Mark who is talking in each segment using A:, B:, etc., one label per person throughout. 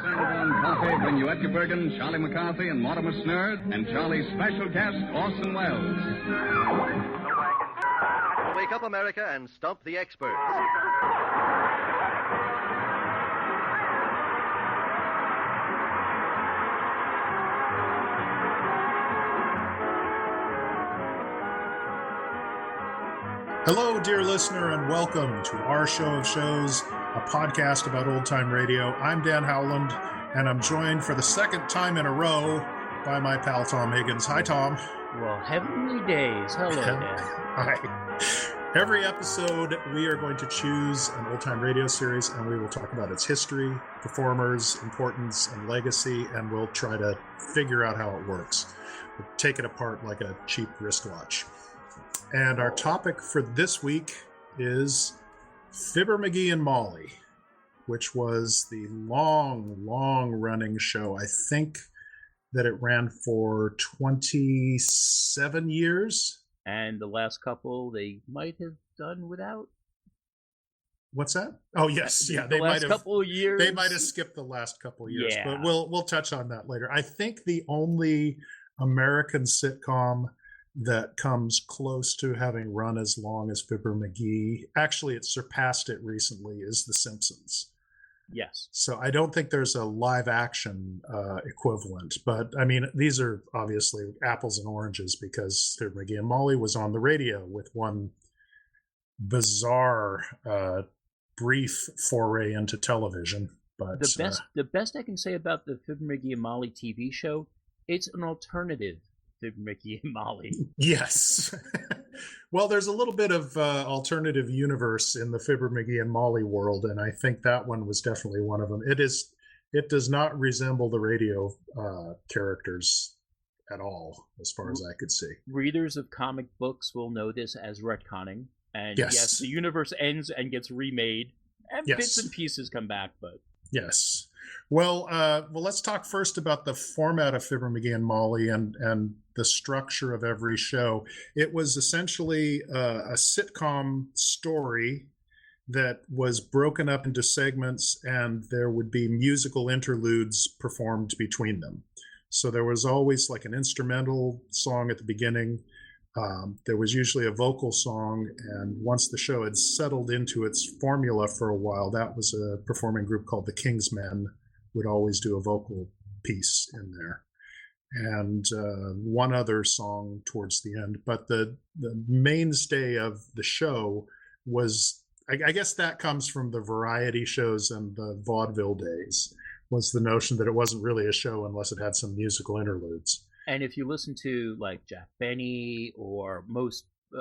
A: Sanborn Coffee bring you Edgar Bergen, Charlie McCarthy, and Mortimer Snerd, and Charlie's special guest, Orson Welles.
B: Wake up, America, and stump the experts.
C: Hello, dear listener, and welcome to our show of shows, a podcast about old-time radio. I'm Dan Howland, and I'm joined for the second time in a row by my pal Tom Higgins. Hi, Tom.
D: Well, heavenly days. Hello, Dan.
C: Hi. Every episode, we are going to choose an old-time radio series, and we will talk about its history, performers, importance, and legacy, and we'll try to figure out how it works. We'll take it apart like a cheap wristwatch. And our topic for this week is Fibber McGee and Molly, which was the long-running show. I think that it ran for 27 years.
D: And the last couple they might have done without.
C: What's that? Oh, yes. Yeah,
D: they might have. Couple of years.
C: They might have skipped the last couple of years,
D: yeah.
C: But we'll touch on that later. I think the only American sitcom that comes close to having run as long as Fibber McGee, actually it surpassed it recently, is The Simpsons.
D: Yes.
C: So I don't think there's a live action equivalent, but I mean, these are obviously apples and oranges because Fibber McGee and Molly was on the radio with one bizarre brief foray into television. But
D: the best I can say about the Fibber McGee and Molly TV show, it's an alternative Fibber McGee and Molly.
C: Yes. Well, there's a little bit of alternative universe in the Fibber McGee and Molly world, and I think that one was definitely one of them. It does not resemble the radio characters at all, as far as I could see.
D: Readers of comic books will know this as retconning, and yes, the universe ends and gets remade, and bits and pieces come back, but
C: yes. Well, let's talk first about the format of Fibber McGee and Molly and the structure of every show. It was essentially a sitcom story that was broken up into segments, and there would be musical interludes performed between them. So there was always like an instrumental song at the beginning. There was usually a vocal song, and once the show had settled into its formula for a while, that was a performing group called the King's Men would always do a vocal piece in there, and one other song towards the end. But the mainstay of the show was, I guess that comes from the variety shows and the vaudeville days, was the notion that it wasn't really a show unless it had some musical interludes.
D: And if you listen to like Jack Benny or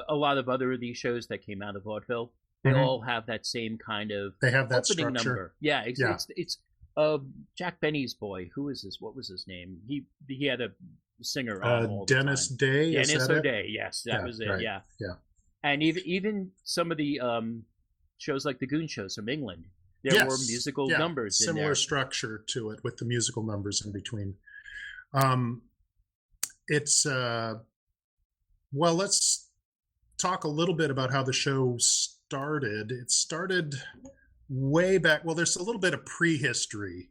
D: a lot of other of these shows that came out of vaudeville, they all have that same kind of
C: they have that
D: opening
C: structure.
D: number. Yeah, it's Jack Benny's boy. Who is this? What was his name? He had a singer on all the
C: Dennis
D: time.
C: Day.
D: Dennis O'Day. Yes, that was it.
C: Right.
D: Yeah.
C: And
D: even some of the shows like the Goon Shows from England, there were musical numbers in there.
C: Similar structure to it with the musical numbers in between. It's well, let's talk a little bit about how the show started. It started way back. Well, there's a little bit of prehistory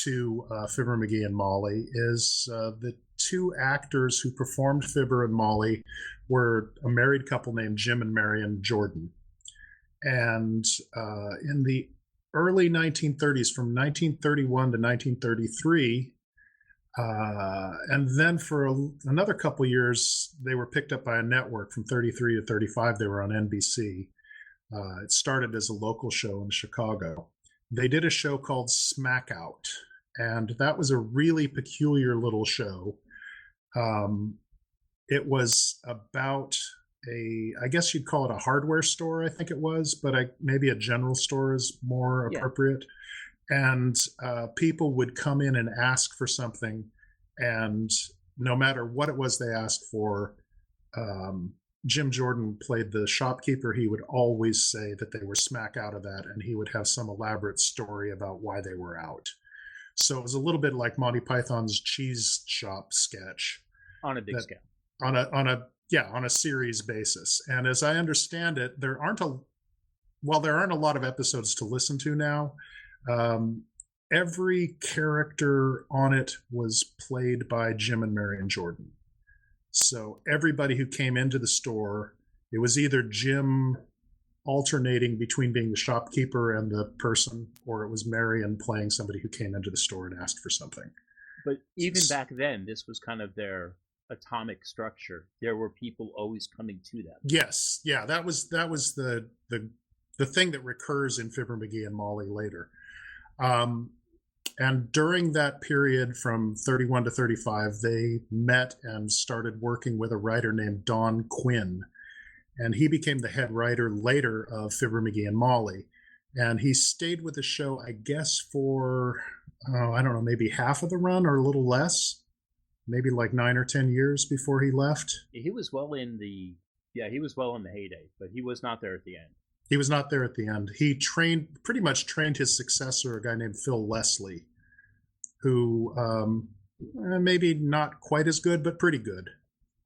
C: to Fibber McGee and Molly. Is the two actors who performed Fibber and Molly were a married couple named Jim and Marion Jordan. And in the early 1930s, from 1931 to 1933, and then for another couple years, they were picked up by a network. From 33 to 35, they were on NBC. It started as a local show in Chicago. They did a show called Smackout, and that was a really peculiar little show. It was about I guess you'd call it a hardware store, I think it was, but maybe a general store is more appropriate. And people would come in and ask for something, and no matter what it was they asked for, Jim Jordan played the shopkeeper. He would always say that they were smack out of that, and he would have some elaborate story about why they were out. So it was a little bit like Monty Python's cheese shop sketch.
D: On a big scale.
C: On a series basis. And as I understand it, there aren't a lot of episodes to listen to now. every character on it was played by Jim and Marion Jordan. So everybody who came into the store, it was either Jim alternating between being the shopkeeper and the person, or it was Marion playing somebody who came into the store and asked for something.
D: But even back then, this was kind of their atomic structure. There were people always coming to them.
C: Yes, yeah, that was the thing that recurs in Fibber McGee and Molly later. And during that period from 31 to 35, they met and started working with a writer named Don Quinn. And he became the head writer later of Fibber McGee and Molly. And he stayed with the show, I guess, for, I don't know, maybe half of the run or a little less, maybe like 9 or 10 years before he left.
D: He was well in the heyday, but he was not there at the end.
C: He was not there at the end. He pretty much trained his successor, a guy named Phil Leslie, who maybe not quite as good, but pretty good.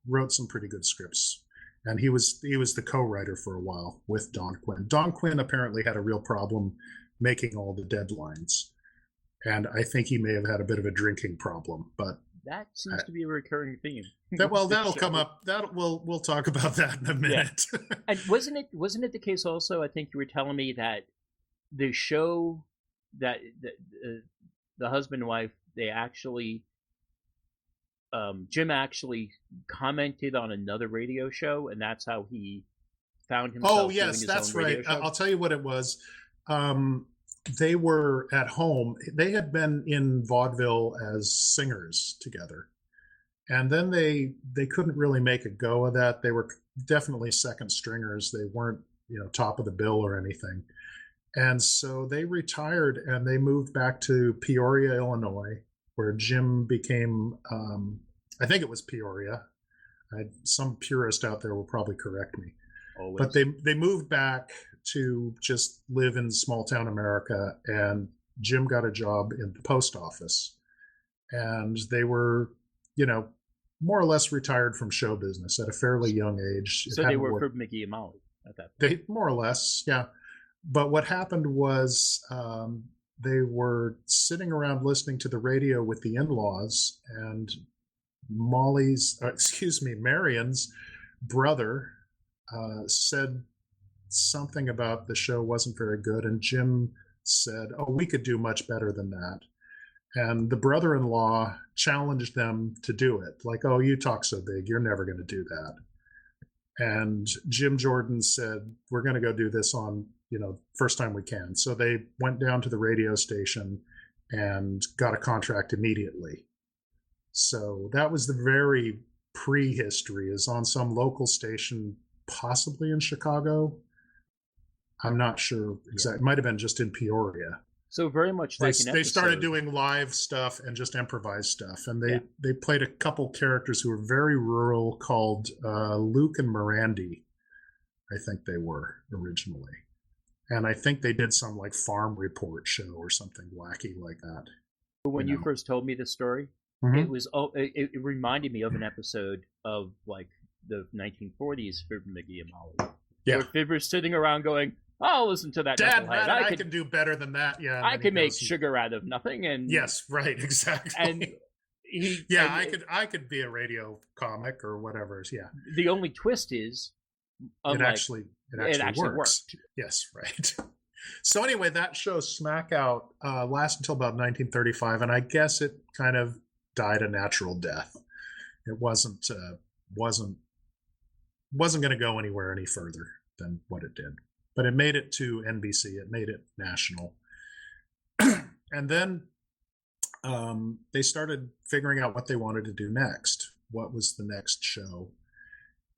C: Wrote some pretty good scripts. And he was the co-writer for a while with Don Quinn. Don Quinn apparently had a real problem making all the deadlines. And I think he may have had a bit of a drinking problem, but
D: that seems to be a recurring theme.
C: That'll come up. We'll talk about that in a minute.
D: Yeah. And wasn't it the case also? I think you were telling me that the show that the husband and wife, they actually, Jim actually commented on another radio show, and that's how he found himself.
C: Oh yes, doing his own radio show. I'll tell you what it was. They were at home. They had been in vaudeville as singers together. And then they couldn't really make a go of that. They were definitely second stringers. They weren't, top of the bill or anything. And so they retired and they moved back to Peoria, Illinois, where Jim became, I think it was Peoria. Some purist out there will probably correct me.
D: Always.
C: But they moved back to just live in small town America, and Jim got a job in the post office. And they were, more or less retired from show business at a fairly young age.
D: So they were Fibber McGee and Molly at that point.
C: They more or less, yeah. But what happened was they were sitting around listening to the radio with the in-laws, and Marion's brother said something about the show wasn't very good, and Jim said, "Oh, we could do much better than that." And the brother-in-law challenged them to do it. Like, "Oh, you talk so big, you're never going to do that." And Jim Jordan said, "We're going to go do this on, first time we can." So they went down to the radio station and got a contract immediately. So that was the very prehistory, is on some local station, possibly in Chicago. I'm not sure exactly. It might have been just in Peoria.
D: So very much like
C: they started doing live stuff and just improvised stuff. And they played a couple characters who were very rural called Luke and Mirandy, I think they were originally. And I think they did some like farm report show or something wacky like that.
D: When you first told me the story,
C: mm-hmm.
D: it reminded me of an episode of like the 1940s Fibber McGee and Molly.
C: Yeah.
D: Where Fibber's sitting around going, "I'll listen to that.
C: Dad, I can do better than that." Yeah,
D: I can make sugar out of nothing. And
C: yes, right, exactly.
D: And
C: I could be a radio comic or whatever. Yeah.
D: The only twist is,
C: it actually works.
D: Worked.
C: Yes, right. So anyway, that show Smackout lasted until about 1935, and I guess it kind of died a natural death. It wasn't going to go anywhere any further than what it did. But it made it to NBC. It made it national. And then they started figuring out what they wanted to do next. What was the next show?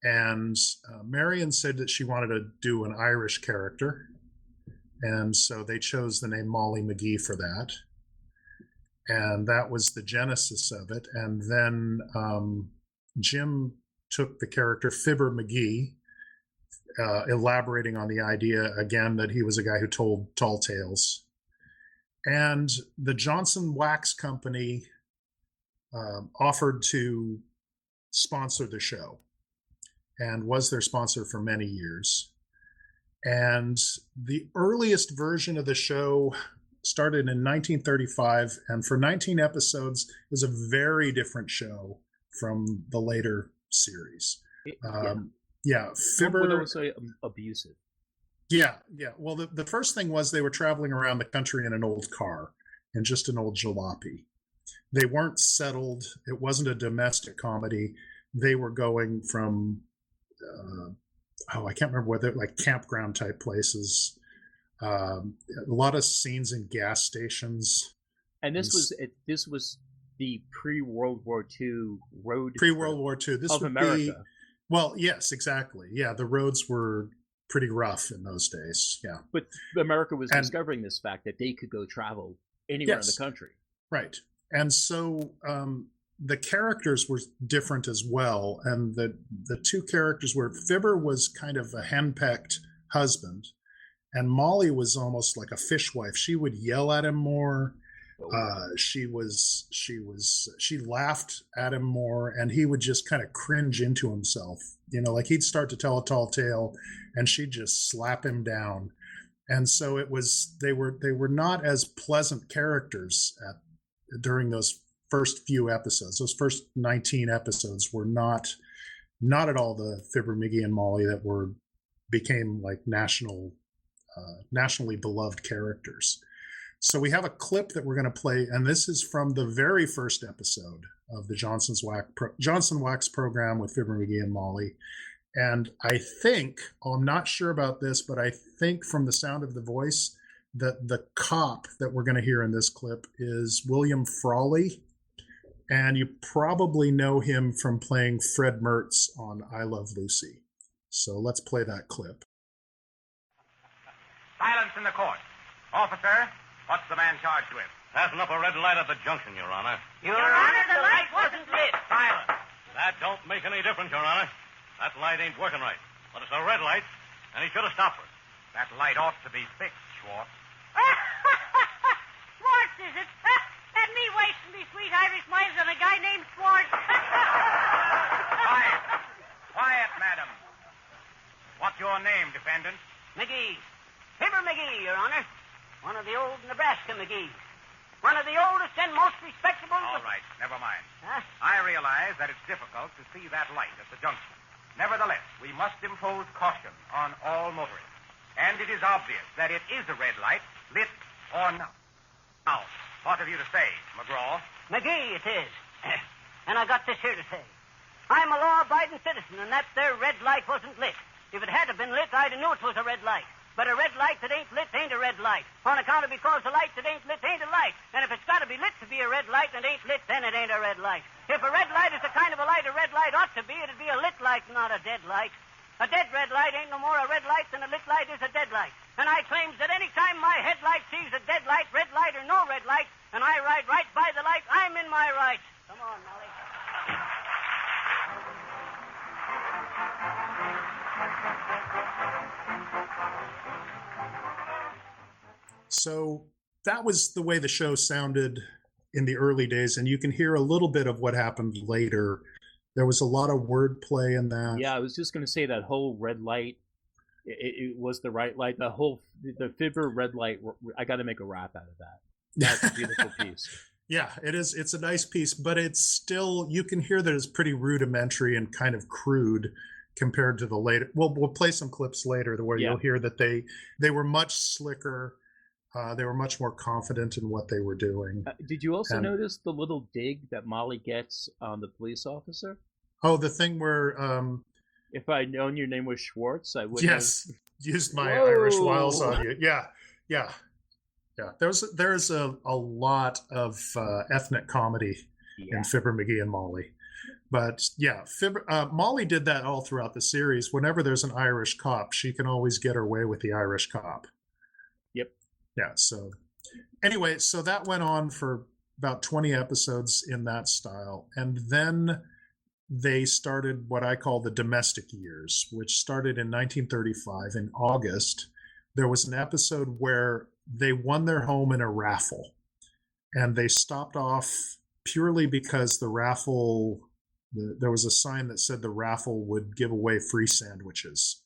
C: And Marion said that she wanted to do an Irish character. And so they chose the name Molly McGee for that. And that was the genesis of it. And then Jim took the character Fibber McGee, elaborating on the idea again that he was a guy who told tall tales. And the Johnson Wax Company offered to sponsor the show and was their sponsor for many years. And the earliest version of the show started in 1935, and for 19 episodes, it was a very different show from the later series.
D: Fibber was abusive.
C: Yeah. Well, the first thing was they were traveling around the country in an old car, in just an old jalopy. They weren't settled. It wasn't a domestic comedy. They were going from, I can't remember whether like campground type places. A lot of scenes in gas stations.
D: And this was the pre-World War II road.
C: Pre-World War II. This
D: of
C: would
D: America.
C: Well, yes, exactly. Yeah, the roads were pretty rough in those days. Yeah.
D: But America was discovering this fact that they could go travel anywhere in the country.
C: Right. And so the characters were different as well. And the two characters were, Fibber was kind of a henpecked husband, and Molly was almost like a fishwife. She would yell at him more. She laughed at him more, and he would just kind of cringe into himself. Like he'd start to tell a tall tale, and she'd just slap him down. And so they were not as pleasant characters during those first few episodes. Those first 19 episodes were not at all the Fibber McGee and Molly that became like nationally beloved characters. So we have a clip that we're going to play, and this is from the very first episode of the Johnson Wax program with Fibber McGee and Molly. And I think, I'm not sure about this, but I think from the sound of the voice that the cop that we're going to hear in this clip is William Frawley. And you probably know him from playing Fred Mertz on I Love Lucy. So let's play that clip.
E: Silence in the court. Officer, what's the man charged with?
F: Passing up a red light at the junction, Your Honor.
E: Your Honor, the light wasn't lit. Silence.
F: That don't make any difference, Your Honor. That light ain't working right. But it's a red light, and he should have stopped us.
E: That light ought to be fixed, Schwartz.
G: Schwartz, is it? And me wasting me sweet Irish minds on a guy named Schwartz.
E: Quiet. Quiet, madam. What's your name, defendant?
G: McGee. Fibber McGee, Your Honor. One of the old Nebraska McGees. One of the oldest and most respectable...
E: All right, never mind.
G: Huh?
E: I realize that it's difficult to see that light at the junction. Nevertheless, we must impose caution on all motorists. And it is obvious that it is a red light, lit or not. Now, what have you to say, McGraw?
G: McGee, it is. And I got this here to say. I'm a law-abiding citizen, and that there red light wasn't lit. If it had been lit, I'd have knew it was a red light. But a red light that ain't lit ain't a red light. On account of because the light that ain't lit ain't a light. And if it's got to be lit to be a red light and it ain't lit, then it ain't a red light. If a red light is the kind of a light ought to be, it'd be a lit light, not a dead light. A dead red light ain't no more a red light than a lit light is a dead light. And I claims that any time my headlight sees a dead light, red light or no red light, and I ride right by the light, I'm in my rights. Come on, Molly.
C: So that was the way the show sounded in the early days, and you can hear a little bit of what happened later. There was a lot of wordplay in that.
D: Yeah, I was just going to say that whole red light, it was the right light. The Fibber red light, I got to make a rap out of that. That's a beautiful piece.
C: Yeah, it is. It's a nice piece, but it's still, you can hear that it's pretty rudimentary and kind of crude compared to the later. We'll play some clips later where you'll hear that they were much slicker. They were much more confident in what they were doing.
D: Did you also notice the little dig that Molly gets on the police officer?
C: Oh, the thing where...
D: if I'd known your name was Schwartz, I would
C: used my Irish wiles on you. Yeah. There's a lot of ethnic comedy in Fibber McGee and Molly. But yeah, Molly did that all throughout the series. Whenever there's an Irish cop, she can always get her way with the Irish cop.
D: Yep.
C: Yeah, so anyway, so that went on for about 20 episodes in that style. And then they started what I call the domestic years, which started in 1935 in August. There was an episode where they won their home in a raffle, and they stopped off purely because the raffle, there was a sign that said the raffle would give away free sandwiches.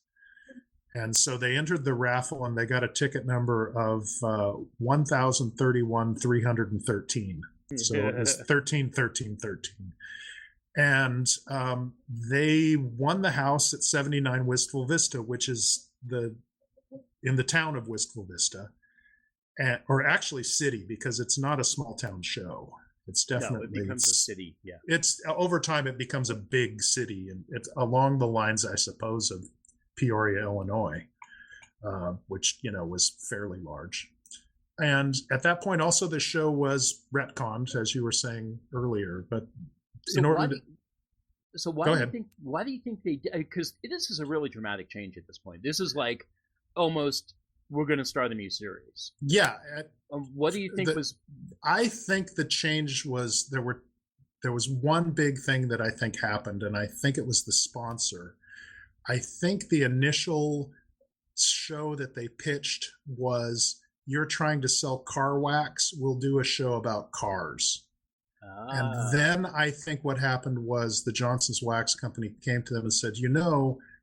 C: And so they entered the raffle and they got a ticket number of 1,031,313. So it was 13, 13, 13. And they won the house at 79 Wistful Vista, which is in the town of Wistful Vista, or actually city, because it's not a small town show. It's definitely
D: it becomes a city. Yeah,
C: it's over time it becomes a big city, and it's along the lines, I suppose, of Peoria, Illinois, which was fairly large. And at that point, also the show was retconned, as you were saying earlier. But
D: so why do you think they did? Because this is a really dramatic change at this point. This is like almost we're going to start a new series.
C: Yeah.
D: What do you think was?
C: I think the change was there was one big thing that I think happened, and I think it was the sponsor. I think the initial show that they pitched was, you're trying to sell car wax, we'll do a show about cars. And then I think what happened was the Johnson's Wax Company came to them and said,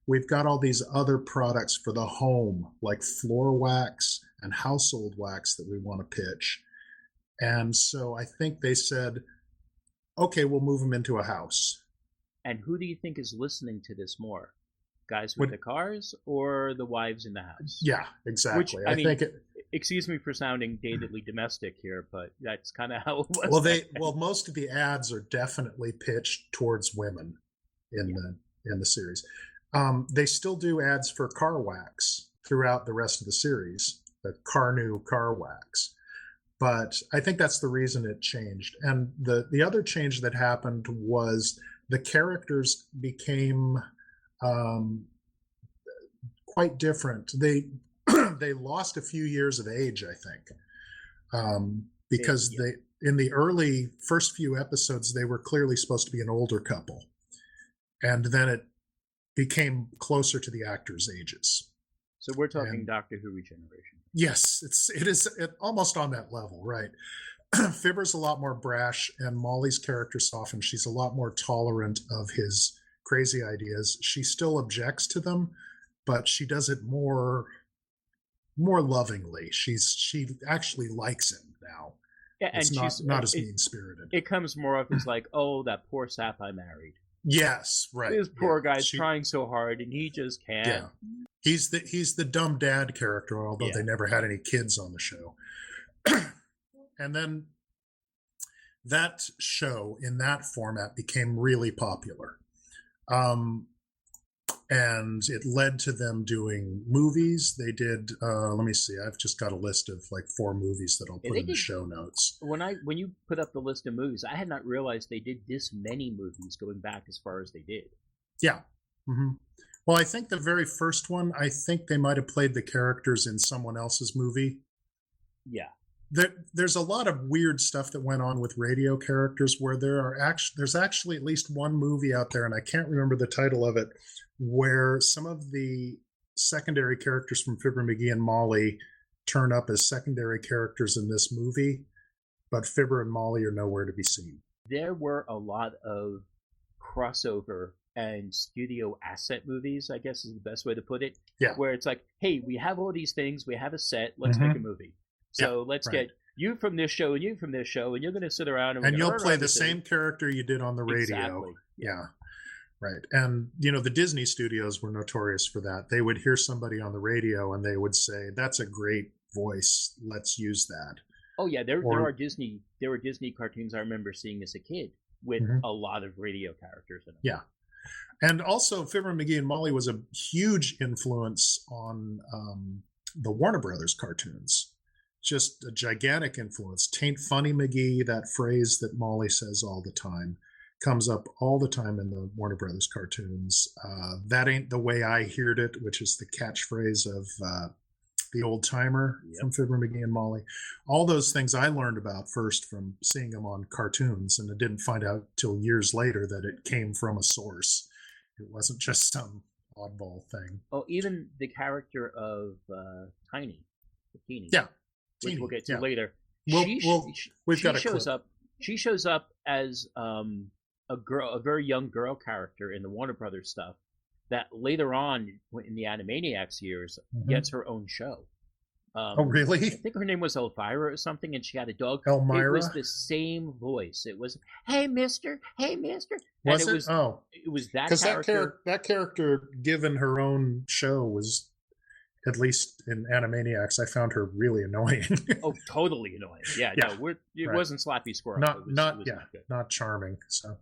C: we've got all these other products for the home, like floor wax and household wax that we want to pitch. And so I think they said, okay, we'll move them into a house.
D: And who do you think is listening to this more? Guys with the cars or the wives in the house?
C: Yeah, exactly.
D: Which, I mean, excuse me for sounding datedly domestic here, but that's kind of how it was.
C: Well, most of the ads are definitely pitched towards women in the series. They still do ads for car wax throughout the rest of the series, the Carnu car wax. But I think that's the reason it changed. And the other change that happened was the characters became quite different. They lost a few years of age, I think, because they in the early first few episodes they were clearly supposed to be an older couple, and then it became closer to the actors' ages.
D: So we're talking Doctor Who regeneration.
C: Yes, it is almost on that level, right? Fibber's a lot more brash, and Molly's character softened. She's a lot more tolerant of his crazy ideas. She still objects to them, but she does it more lovingly. She actually likes him now. Yeah, and she's not as mean-spirited.
D: It comes more off as like, oh, that poor sap I married.
C: Yes, right.
D: This poor guy's trying so hard, and he just can't.
C: Yeah. He's the dumb dad character, although they never had any kids on the show. And then that show in that format became really popular. And it led to them doing movies. They did, let me see, I've just got a list of like 4 movies that I'll put in the show notes.
D: When you put up the list of movies, I had not realized they did this many movies going back as far as they did.
C: Yeah. Mm-hmm. Well, I think the very first one, I think they might have played the characters in someone else's movie.
D: Yeah.
C: There's a lot of weird stuff that went on with radio characters where there's actually at least one movie out there, and I can't remember the title of it, where some of the secondary characters from Fibber McGee and Molly turn up as secondary characters in this movie, but Fibber and Molly are nowhere to be seen.
D: There were a lot of crossover and studio asset movies, I guess is the best way to put it.
C: Yeah.
D: Where it's like, hey, we have all these things, we have a set, let's make a movie. So let's get you from this show and you from this show, and you're going to sit around and
C: you'll play the same character you did on the radio.
D: Exactly.
C: Yeah. Right. And, the Disney studios were notorious for that. They would hear somebody on the radio and they would say, that's a great voice. Let's use that.
D: Oh, yeah. There were Disney cartoons I remember seeing as a kid with a lot of radio characters in them.
C: Yeah. And also, Fibber McGee and Molly was a huge influence on the Warner Brothers cartoons. Just a gigantic influence. "Tain't funny, McGee," that phrase that Molly says all the time, comes up all the time in the Warner Brothers cartoons. "That ain't the way I heard it," which is the catchphrase of the old timer from Fibber McGee and Molly. All those things I learned about first from seeing them on cartoons, and I didn't find out till years later that it came from a source. It wasn't just some oddball thing.
D: Oh, even the character of Tiny, Bikini.
C: Yeah.
D: Which we'll get to later.
C: She
D: shows up as a very young girl character in the Warner Brothers stuff, that later on in the Animaniacs years gets her own show.
C: Oh, really?
D: I think her name was Elvira or something, and she had a dog.
C: Elmira?
D: It was the same voice. It was, "Hey, mister. Hey, mister."
C: Was
D: and
C: it?
D: It was that
C: because
D: character.
C: that character, given her own show, was, at least in Animaniacs, I found her really annoying.
D: Oh, totally annoying. Yeah. No, it wasn't Slappy Squirrel.
C: Not charming. So,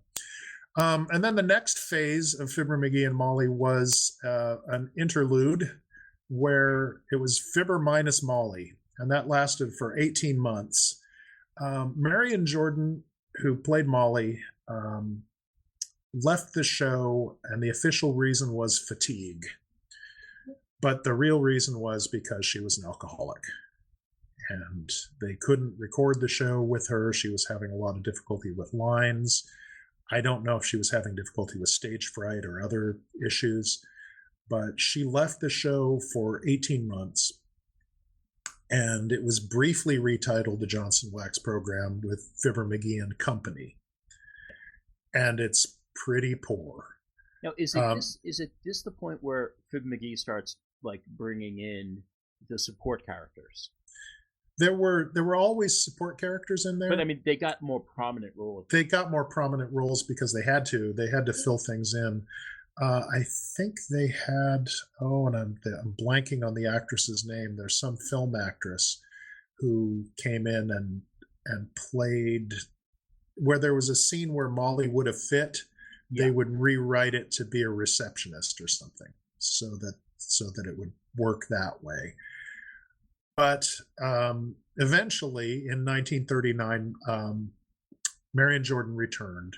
C: and then the next phase of Fibber McGee and Molly was an interlude where it was Fibber minus Molly, and that lasted for 18 months. Marion Jordan, who played Molly, left the show, and the official reason was fatigue. But the real reason was because she was an alcoholic, and they couldn't record the show with her. She was having a lot of difficulty with lines. I don't know if she was having difficulty with stage fright or other issues, but she left the show for 18 months, and it was briefly retitled The Johnson Wax Program with Fibber McGee and Company. And it's pretty poor.
D: Now, is it this the point where Fibber McGee starts like bringing in the support characters?
C: There were always support characters in there,
D: but I mean, they got more prominent roles.
C: They got more prominent roles because they had to. They had to fill things in. I think they had. Oh, and I'm blanking on the actress's name. There's some film actress who came in and played, where there was a scene where Molly would have fit. They would rewrite it to be a receptionist or something, so that it would work that way. But eventually, in 1939, Marion Jordan returned.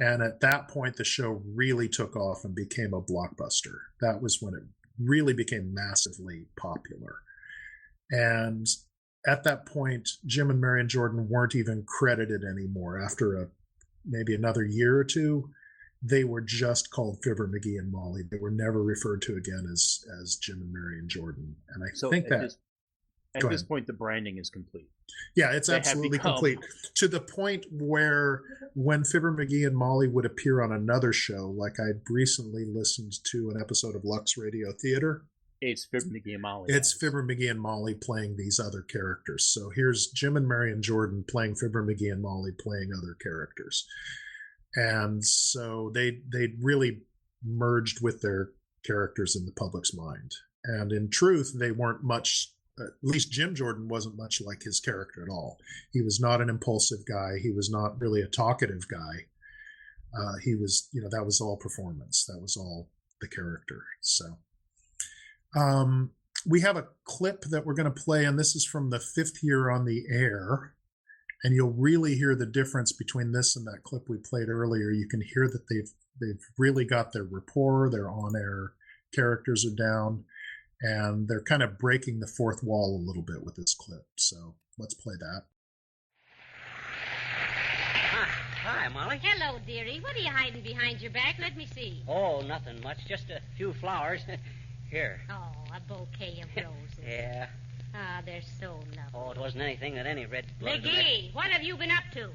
C: And at that point, the show really took off and became a blockbuster. That was when it really became massively popular. And at that point, Jim and Marion Jordan weren't even credited anymore. After maybe another year or two, they were just called Fibber McGee and Molly. They were never referred to again as Jim and Marion Jordan. And I think that...
D: At this point, the branding is complete.
C: Yeah, it's absolutely complete. To the point where when Fibber McGee and Molly would appear on another show, like I recently listened to an episode of Lux Radio Theater.
D: It's Fibber McGee and Molly.
C: It's Fibber McGee and Molly playing these other characters. So here's Jim and Marion Jordan playing Fibber McGee and Molly playing other characters. And so they really merged with their characters in the public's mind. And in truth, they weren't much... At least Jim Jordan wasn't much like his character at all. He was not an impulsive guy. He was not really a talkative guy. He was, that was all performance. That was all the character. So we have a clip that we're going to play, and this is from the 5th year on the air. And you'll really hear the difference between this and that clip we played earlier. You can hear that they've really got their rapport. Their on-air characters are down. And they're kind of breaking the fourth wall a little bit with this clip. So let's play that.
H: Hi, Molly.
I: Hello, dearie. What are you hiding behind your back? Let me see.
H: Oh, nothing much. Just a few flowers. Here.
I: Oh, a bouquet of roses.
H: Yeah.
I: Ah, they're so lovely.
H: Oh, it wasn't anything that any red-blooded...
I: McGee, what have you been up to?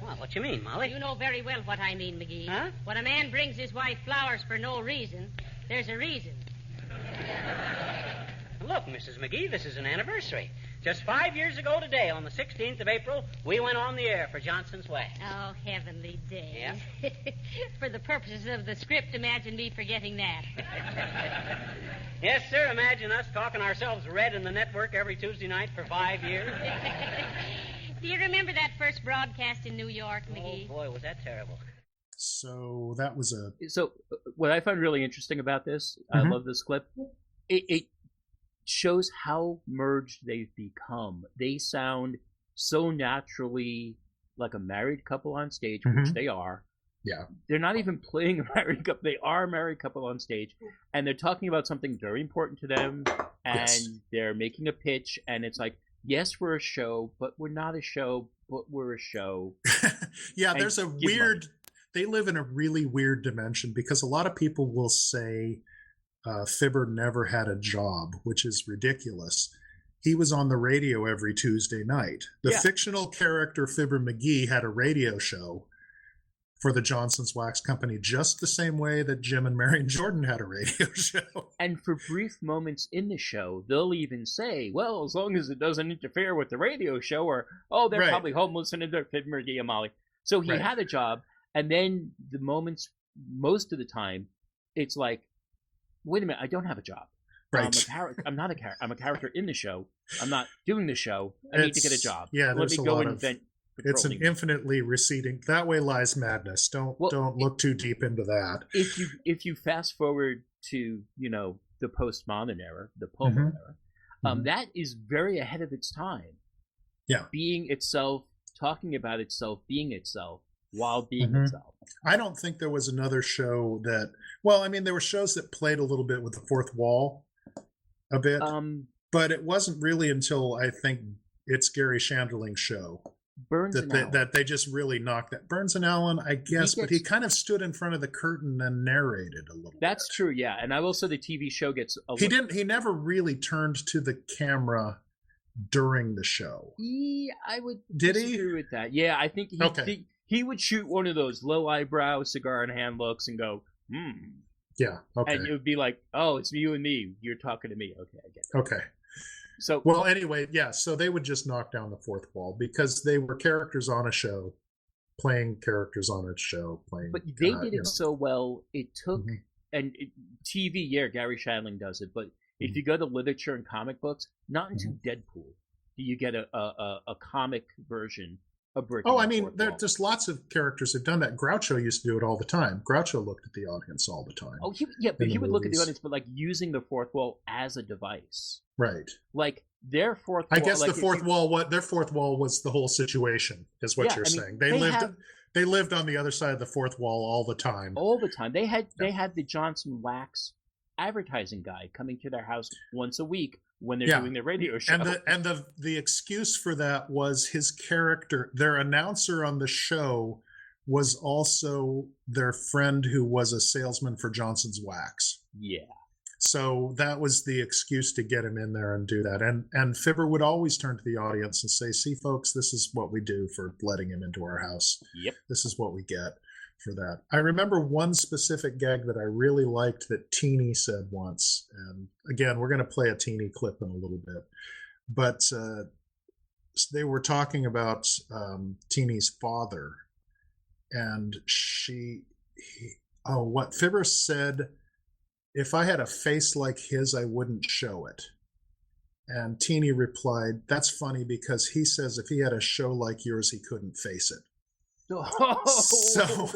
H: Well, what you mean, Molly?
I: You know very well what I mean, McGee.
H: Huh?
I: When a man brings his wife flowers for no reason, there's a reason.
H: Look, Mrs. McGee, this is an anniversary. Just 5 years ago today, on the 16th of April, we went on the air for Johnson's Wax.
I: Oh, heavenly days.
H: Yeah?
I: For the purposes of the script, imagine me forgetting that.
H: Yes, sir, imagine us talking ourselves red in the network every Tuesday night for 5 years.
I: Do you remember that first broadcast in New York, McGee?
H: Oh, boy, was that terrible.
C: So that was
D: So what I find really interesting about this, I love this clip, it shows how merged they've become. They sound so naturally like a married couple on stage, which they are.
C: Yeah.
D: They're not even playing a married couple. They are a married couple on stage. And they're talking about something very important to them. And they're making a pitch. And it's like, yes, we're a show, but we're not a show, but we're a show.
C: Yeah,
D: and
C: there's a weird... They live in a really weird dimension because a lot of people will say Fibber never had a job, which is ridiculous. He was on the radio every Tuesday night. The fictional character Fibber McGee had a radio show for the Johnson's Wax Company, just the same way that Jim and Marion Jordan had a radio show.
D: And for brief moments in the show, they'll even say, well, as long as it doesn't interfere with the radio show, or, oh, they're probably home listening to Fibber McGee and Molly. So he had a job, and then the moments, most of the time, it's like, wait a minute, I don't have a job.
C: Right.
D: I'm not a character. I'm a character in the show. I'm not doing the show. I need to get a job.
C: Yeah,
D: let me go and invent.
C: It's an infinitely receding. That way lies madness. Don't look too deep into that.
D: If you fast forward to the postmodern era, the Pullman era, that is very ahead of its time.
C: Yeah,
D: being itself, talking about itself, being itself while being itself.
C: I don't think there was another show that. Well, I mean, there were shows that played a little bit with the fourth wall, a bit, but it wasn't really until I think it's Gary Shandling's show.
D: Burns
C: that they just really knocked that. Burns and Allen, I guess, but he kind of stood in front of the curtain and narrated a little.
D: That's true, yeah. And I will say the TV show gets.
C: He never really turned to the camera during the show.
D: I would
C: disagree
D: with that. Yeah, I think he would shoot one of those low eyebrow, cigar in hand looks and go,
C: Yeah. Okay.
D: And it would be like, oh, it's you and me. You're talking to me. Okay, I get it.
C: Okay.
D: So
C: well, anyway, yeah. So they would just knock down the fourth wall because they were characters on a show, playing characters on a show, playing.
D: But they did it so well. It took TV. Yeah, Gary Shandling does it. But if you go to literature and comic books, not until Deadpool do you get a comic version of breaking.
C: Oh, I mean, there's lots of characters who've done that. Groucho used to do it all the time. Groucho looked at the audience all the time.
D: Oh, but he would look at the audience, but like using the fourth wall as a device.
C: Right.
D: Like their fourth wall.
C: I guess the fourth wall, their fourth wall was the whole situation, is what you're saying. They lived on the other side of the fourth wall all the time.
D: All the time. They had the Johnson Wax advertising guy coming to their house once a week when they're doing their radio show.
C: And the excuse for that was his character, their announcer on the show was also their friend who was a salesman for Johnson's Wax.
D: Yeah.
C: So that was the excuse to get him in there and do that. And Fibber would always turn to the audience and say, see, folks, this is what we do for letting him into our house.
D: Yep.
C: This is what we get for that. I remember one specific gag that I really liked that Teeny said once. And again, we're going to play a Teeny clip in a little bit. But they were talking about Teeny's father. And what Fibber said, if I had a face like his, I wouldn't show it. And Teeny replied, that's funny because he says if he had a show like yours, he couldn't face it.
D: Oh.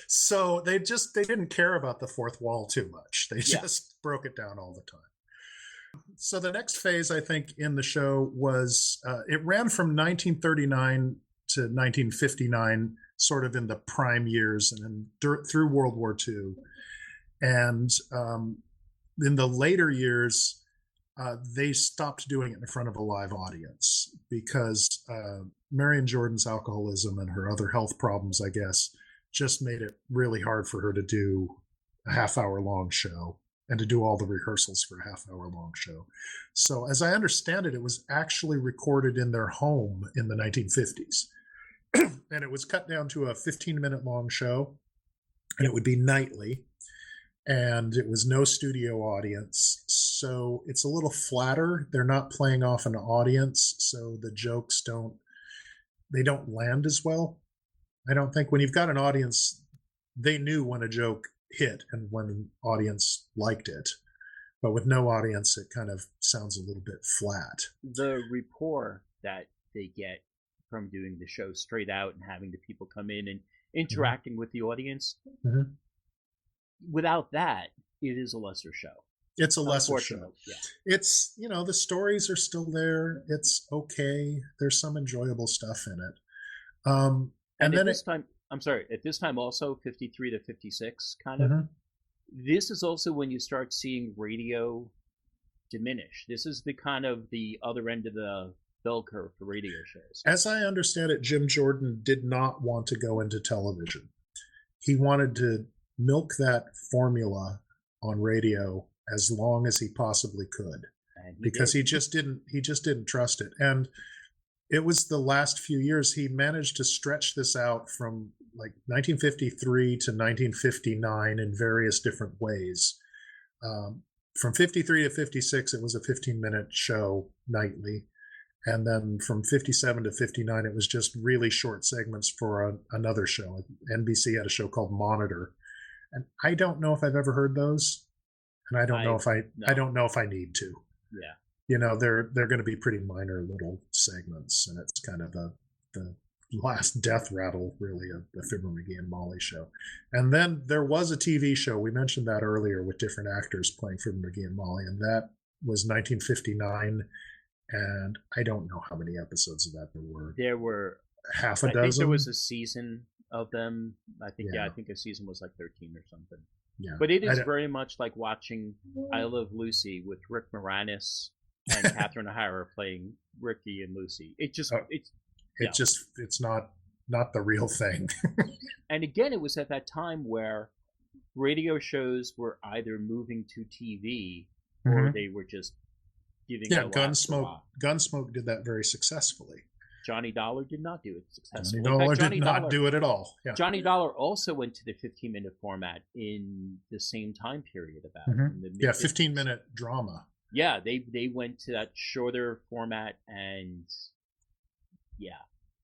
C: So they didn't care about the fourth wall too much. They just broke it down all the time. So the next phase, I think, in the show was, it ran from 1939 to 1959, sort of in the prime years, and then through World War II. And in the later years, they stopped doing it in front of a live audience because Marion Jordan's alcoholism and her other health problems, I guess, just made it really hard for her to do a half-hour-long show and to do all the rehearsals for a half-hour-long show. So as I understand it, it was actually recorded in their home in the 1950s. And it was cut down to a 15-minute long show, and it would be nightly. And it was no studio audience. So it's a little flatter. They're not playing off an audience. So the jokes don't land as well. I don't think when you've got an audience, they knew when a joke hit and when an audience liked it. But with no audience, it kind of sounds a little bit flat.
D: The rapport that they get from doing the show straight out and having the people come in and interacting with the audience. Mm-hmm. Without that, it is a lesser show.
C: It's a lesser show.
D: Yeah.
C: It's, the stories are still there. It's okay. There's some enjoyable stuff in it.
D: And then at this time also 53 to 56 kind of. This is also when you start seeing radio diminish. This is the kind of the other end of the bell curve for radio shows.
C: As I understand it, Jim Jordan did not want to go into television. He wanted to milk that formula on radio as long as he possibly could, because he just didn't trust it. And it was the last few years he managed to stretch this out from like 1953 to 1959 in various different ways. From 53 to 56, it was a 15-minute show nightly. And then from 57 to 59, it was just really short segments for another show. NBC had a show called Monitor. And I don't know if I've ever heard those. And I don't know if I need to.
D: Yeah.
C: You know, they're going to be pretty minor little segments. And it's kind of the last death rattle, really, of the Fibber McGee and Molly show. And then there was a TV show. We mentioned that earlier with different actors playing Fibber McGee and Molly. And that was 1959. And I don't know how many episodes of that there were.
D: There were
C: half a dozen.
D: I think there was a season of them. I think I think a season was like 13 or something.
C: Yeah.
D: But it is very much like watching I Love Lucy with Rick Moranis and Catherine O'Hara playing Ricky and Lucy. It's not the real thing. And again, it was at that time where radio shows were either moving to TV or they were just giving Gunsmoke did that very successfully. Johnny Dollar did not do it successfully.
C: Johnny Dollar do it at all. Yeah.
D: Johnny Dollar also went to the 15-minute format in the same time period about.
C: 15-minute drama.
D: Yeah, they went to that shorter format, and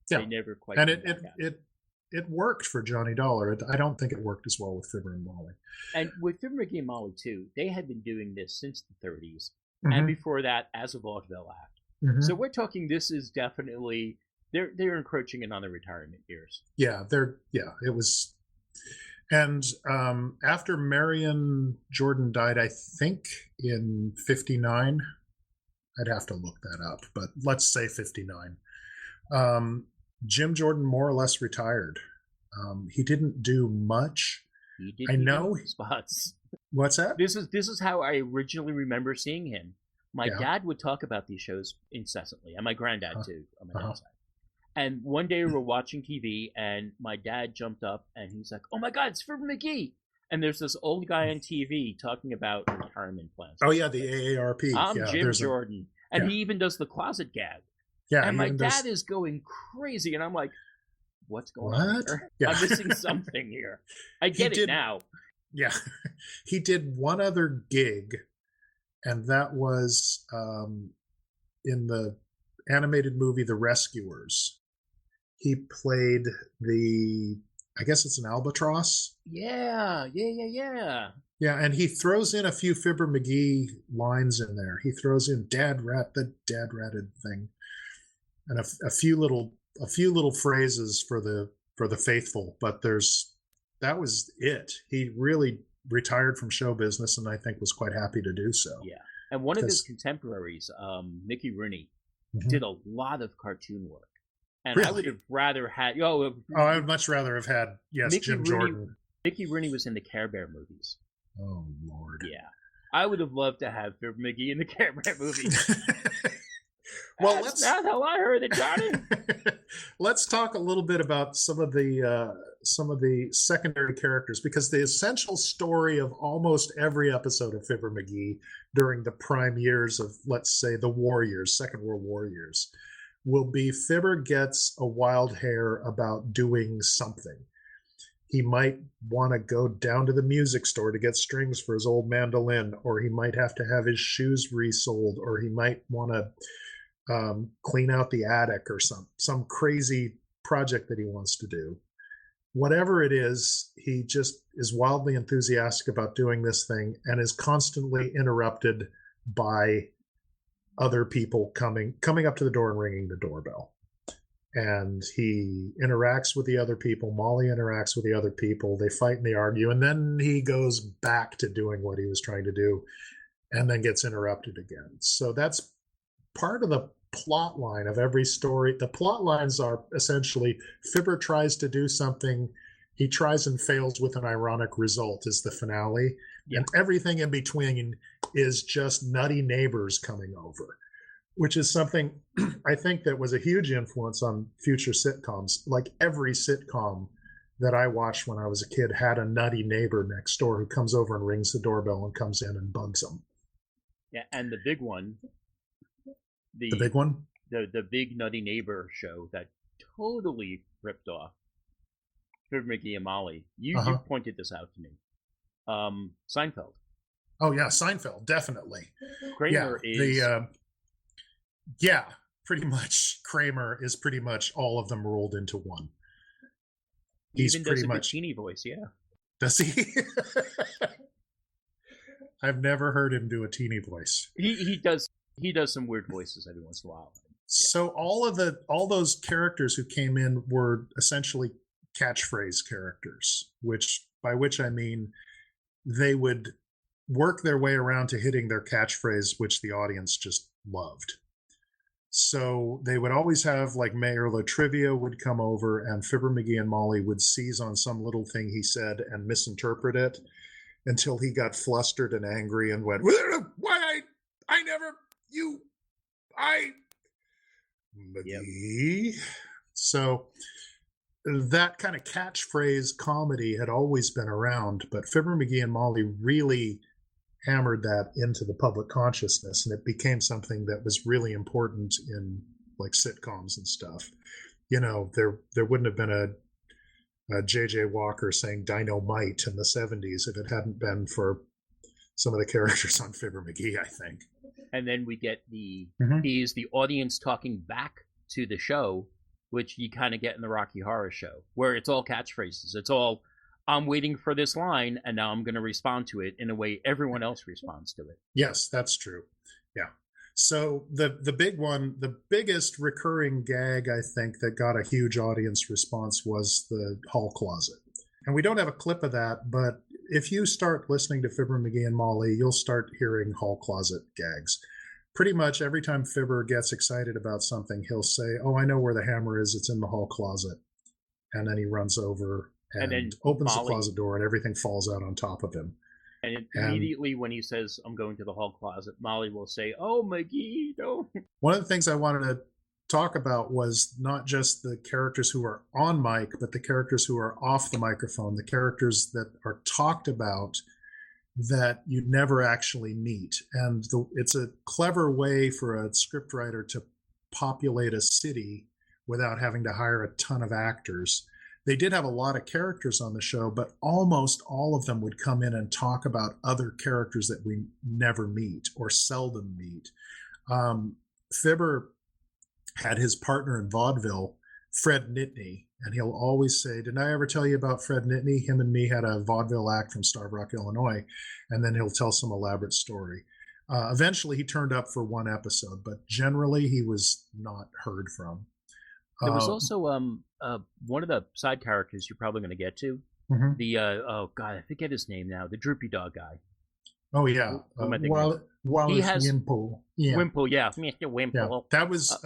D: they never quite.
C: And it worked for Johnny Dollar. I don't think it worked as well with Fibber and Molly.
D: And with Fibber McGee and Molly too, they had been doing this since the 30s, and before that, as a vaudeville act. So we're talking. This is definitely they're encroaching in on the retirement years.
C: It was. And after Marion Jordan died, I think in 59, I'd have to look that up, but let's say 59. Jim Jordan more or less retired. He didn't do much. I know
D: spots.
C: What's that?
D: This is how I originally remember seeing him. My dad would talk about these shows incessantly, and my granddad too on my dad's side. And one day we were watching TV, and my dad jumped up, and he's like, "Oh my God, it's Fibber McGee!" And there's this old guy on TV talking about retirement plans.
C: Oh yeah, the AARP.
D: I'm Jim Jordan, and he even does the closet gag.
C: Yeah,
D: and my dad is going crazy, and I'm like, "What's going on here? I'm missing something here." I get it now.
C: Yeah, he did one other gig, and that was in the animated movie The Rescuers. He played I guess it's an albatross.
D: Yeah.
C: Yeah, and he throws in a few Fibber McGee lines in there. He throws in the dad ratted thing, and a few little phrases for the faithful. But that was it. He really retired from show business, and I think was quite happy to do so.
D: Yeah, and one of his contemporaries, Mickey Rooney, did a lot of cartoon work. And
C: really?
D: I would have rather had...
C: I would much rather have had, Jim Jordan.
D: Mickey Rooney was in the Care Bear movies.
C: Oh, Lord.
D: Yeah. I would have loved to have Fibber McGee in the Care Bear movies.
C: Well,
D: that's not how I heard it, Johnny.
C: Let's talk a little bit about some of the secondary characters, because the essential story of almost every episode of Fibber McGee during the prime years of, let's say, the war years, Second World War years, will be Fibber gets a wild hair about doing something. He might want to go down to the music store to get strings for his old mandolin, or he might have to have his shoes resoled, or he might want to clean out the attic, or some crazy project that he wants to do. Whatever it is, he just is wildly enthusiastic about doing this thing and is constantly interrupted by other people coming up to the door and ringing the doorbell. And he interacts with the other people. Molly interacts with the other people. They fight and they argue. And then he goes back to doing what he was trying to do and then gets interrupted again. So that's part of the plot line of every story. The plot lines are essentially Fibber tries to do something. He tries and fails with an ironic result is the finale. Yeah. And everything in between is just nutty neighbors coming over, which is something I think that was a huge influence on future sitcoms. Like every sitcom that I watched when I was a kid had a nutty neighbor next door who comes over and rings the doorbell and comes in and bugs them.
D: Yeah, and the big one.
C: The big one?
D: The big nutty neighbor show that totally ripped off Fibber McGee and Molly. You pointed this out to me. Seinfeld.
C: Oh yeah, Seinfeld, definitely.
D: Kramer is
C: pretty much. Kramer is pretty much all of them rolled into one. He's
D: even
C: pretty
D: does a
C: much
D: good teeny voice, yeah.
C: Does he? I've never heard him do a teeny voice.
D: He does some weird voices every once in a while. Yeah.
C: So all those characters who came in were essentially catchphrase characters, by which I mean they would work their way around to hitting their catchphrase, which the audience just loved. So they would always have, like, Mayor Latrivia would come over and Fibber McGee and Molly would seize on some little thing he said and misinterpret it until he got flustered and angry and went, "Why I never, you, I, McGee." Yep. So that kind of catchphrase comedy had always been around, but Fibber McGee and Molly really hammered that into the public consciousness, and it became something that was really important in, like, sitcoms and stuff. You know, there wouldn't have been a J.J. Walker saying dynamite in the 70s if it hadn't been for some of the characters on Fibber McGee, I think.
D: And then we get the audience talking back to the show, which you kind of get in the Rocky Horror Show, where it's all catchphrases. It's all, I'm waiting for this line, and now I'm going to respond to it in a way everyone else responds to it.
C: Yes, that's true. Yeah. So the big one, the biggest recurring gag, I think, that got a huge audience response was the hall closet. And we don't have a clip of that, but if you start listening to Fibber McGee and Molly, you'll start hearing hall closet gags. Pretty much every time Fibber gets excited about something, he'll say, "Oh, I know where the hammer is. It's in the hall closet." And then he runs over and then opens the closet door, and everything falls out on top of him.
D: And immediately when he says, "I'm going to the hall closet," Molly will say, "Oh, McGee, no."
C: One of the things I wanted to talk about was not just the characters who are on mic, but the characters who are off the microphone, the characters that are talked about that you never actually meet. And it's a clever way for a scriptwriter to populate a city without having to hire a ton of actors. They did have a lot of characters on the show, but almost all of them would come in and talk about other characters that we never meet or seldom meet. Fibber had his partner in vaudeville, Fred Nitney, and he'll always say, "Didn't I ever tell you about Fred Nitney? Him and me had a vaudeville act from Starved Rock, Illinois." And then he'll tell some elaborate story. Eventually, he turned up for one episode, but generally he was not heard from.
D: There was also one of the side characters you're probably going to get to.
C: Mm-hmm.
D: The oh god, I forget his name now. The droopy dog guy.
C: Oh yeah, Wallace Wimple. Yeah.
D: Wimple, yeah, Mr. Wimple.
C: Yeah. That was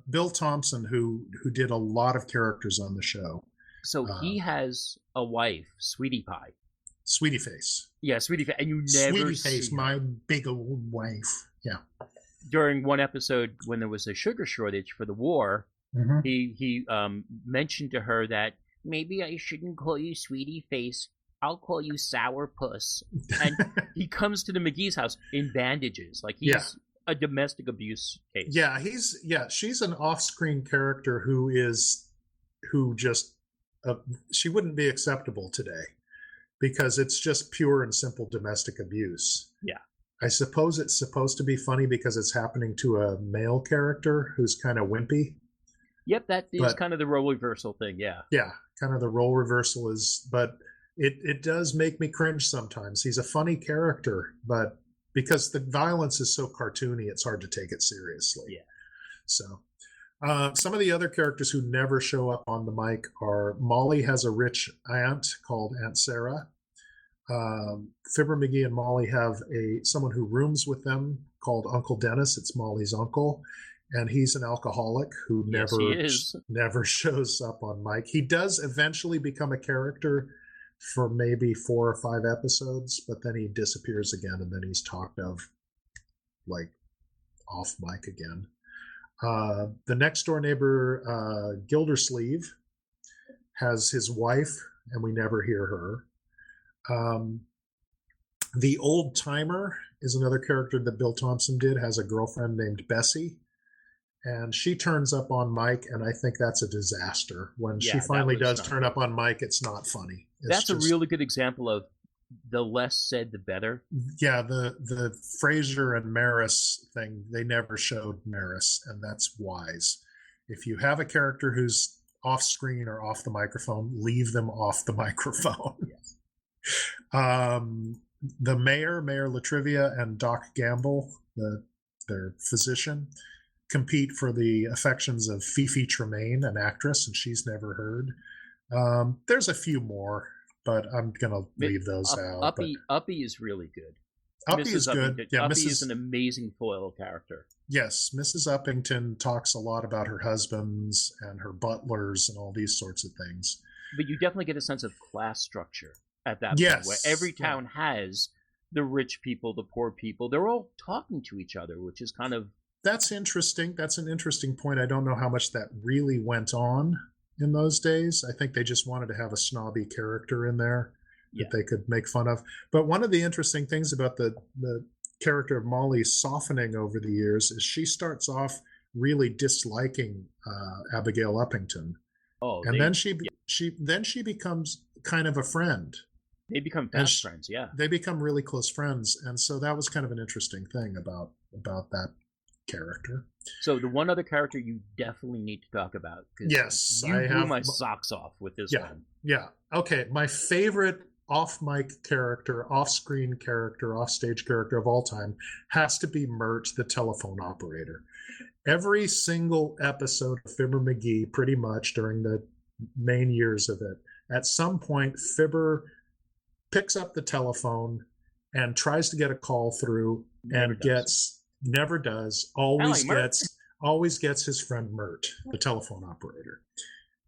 C: Bill Thompson who did a lot of characters on the show.
D: So he has a wife, Sweetie Pie.
C: Sweetie Face.
D: Yeah, Sweetie Face, and you never
C: Sweetie Face, my big old wife. Yeah.
D: During one episode, when there was a sugar shortage for the war,
C: mm-hmm.
D: he mentioned to her that maybe I shouldn't call you Sweetie Face. I'll call you Sourpuss. And he comes to the McGee's house in bandages, like he's a domestic abuse case.
C: Yeah, she's an off-screen character who just she wouldn't be acceptable today because it's just pure and simple domestic abuse.
D: Yeah.
C: I suppose it's supposed to be funny because it's happening to a male character who's kind of wimpy.
D: Yep, that is kind of the role reversal thing, yeah.
C: Yeah, kind of the role reversal is, but it does make me cringe sometimes. He's a funny character, but because the violence is so cartoony, it's hard to take it seriously.
D: Yeah.
C: So some of the other characters who never show up on the mic are Molly has a rich aunt called Aunt Sarah. Fibber McGee and Molly have someone who rooms with them called Uncle Dennis. It's Molly's uncle. And he's an alcoholic who never shows up on mic. He does eventually become a character for maybe 4 or 5 episodes, but then he disappears again, and then he's talked of like off mic again. The next door neighbor, Gildersleeve, has his wife, and we never hear her. The old timer is another character that Bill Thompson did, has a girlfriend named Bessie. and she turns up on mic, and I think that's a disaster. When she
D: Yeah,
C: finally
D: that was
C: does
D: not
C: turn up on mic, it's not funny.
D: That's a really good example of the less said, the better.
C: Yeah, the Fraser and Maris thing, they never showed Maris, and that's wise. If you have a character who's off screen or off the microphone, leave them off the microphone.
D: Yes.
C: The Mayor Latrivia, and Doc Gamble, their physician, compete for the affections of Fifi Tremaine, an actress, and she's never heard. There's a few more, but I'm going to leave those out.
D: Uppy is really good.
C: Uppy is good. Yeah,
D: Uppy is an amazing foil character.
C: Yes, Mrs. Uppington talks a lot about her husbands and her butlers and all these sorts of things.
D: But you definitely get a sense of class structure at that point, where every town has the rich people, the poor people. They're all talking to each other, which is kind of...
C: That's interesting. That's an interesting point. I don't know how much that really went on in those days. I think they just wanted to have a snobby character in there that they could make fun of. But one of the interesting things about the character of Molly softening over the years is she starts off really disliking Abigail Uppington. Then she becomes kind of a friend.
D: They become fast friends, yeah.
C: They become really close friends, and so that was kind of an interesting thing about that character.
D: So the one other character you definitely need to talk about.
C: Yes,
D: you blew my socks off with this one.
C: Yeah. Okay, my favorite off-mic character, off-screen character, off-stage character of all time has to be Mert, the telephone operator. Every single episode of Fibber McGee, pretty much during the main years of it, at some point, Fibber picks up the telephone and tries to get a call through, never does, always gets his friend Mert, the telephone operator.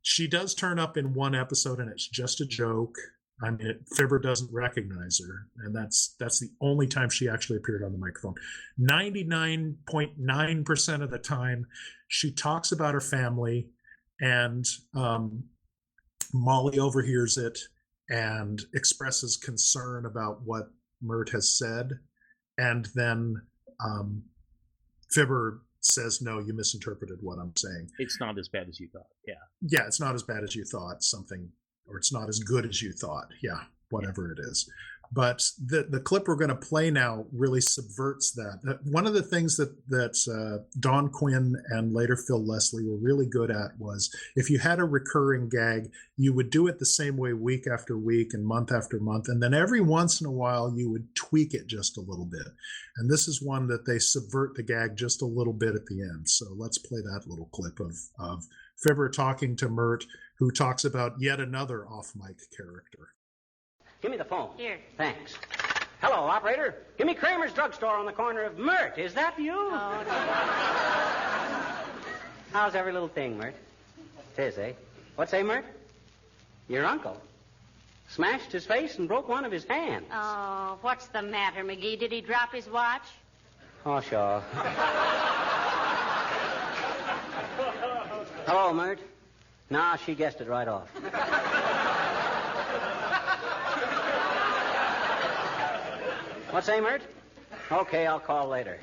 C: She does turn up in one episode, and it's just a joke. I mean, Fibber doesn't recognize her, and that's the only time she actually appeared on the microphone. 99.9% of the time, she talks about her family, and Molly overhears it and expresses concern about what Mert has said, and then Fibber says, "No, you misinterpreted what I'm saying.
D: It's not as bad as you thought."
C: Yeah, it's not as bad as you thought. Or it's not as good as you thought. Yeah, whatever it is. But the clip we're going to play now really subverts that. One of the things that Don Quinn and later Phil Leslie were really good at was, if you had a recurring gag, you would do it the same way week after week and month after month, and then every once in a while you would tweak it just a little bit. And this is one that they subvert the gag just a little bit at the end. So let's play that little clip of Fibber talking to Mert, who talks about yet another off-mic character.
H: Give me the phone.
I: Here.
H: Thanks. Hello, operator. Give me Kramer's drugstore on the corner of Mert. Is that you?
I: Oh, no.
H: How's every little thing, Mert? Tis, eh? What say, Mert? Your uncle smashed his face and broke one of his hands.
I: Oh, what's the matter, McGee? Did he drop his watch?
H: Oh, sure. Hello, Mert. Nah, she guessed it right off. What say, Mert? Okay, I'll call later.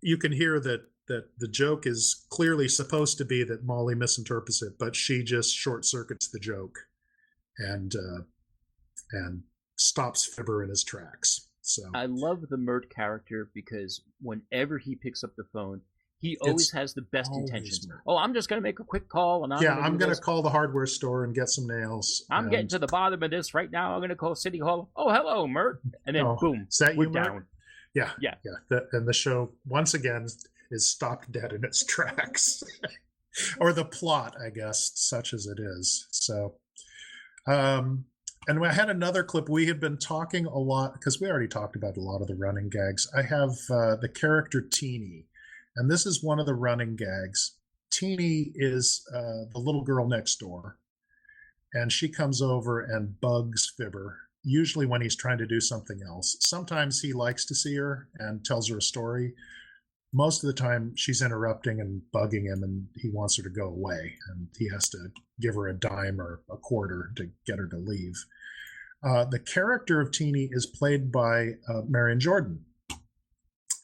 C: You can hear that the joke is clearly supposed to be that Molly misinterprets it, but she just short circuits the joke and stops Fibber in his tracks. So
D: I love the Mert character because whenever he picks up the phone, he always has the best intentions. Oh, I'm just going to make a quick call. And I'm going to
C: call the hardware store and get some nails.
D: I'm getting to the bottom of this right now. I'm going to call City Hall. Oh, hello, Mert. And then, boom,
C: is that
D: we're
C: you,
D: down.
C: Yeah. And the show, once again, is stopped dead in its tracks. Or the plot, I guess, such as it is. So, and I had another clip. We had been talking a lot, because we already talked about a lot of the running gags. I have the character Teeny. And this is one of the running gags. Teeny is the little girl next door, and she comes over and bugs Fibber, usually when he's trying to do something else. Sometimes he likes to see her and tells her a story. Most of the time, she's interrupting and bugging him, and he wants her to go away, and he has to give her a dime or a quarter to get her to leave. The character of Teeny is played by Marion Jordan.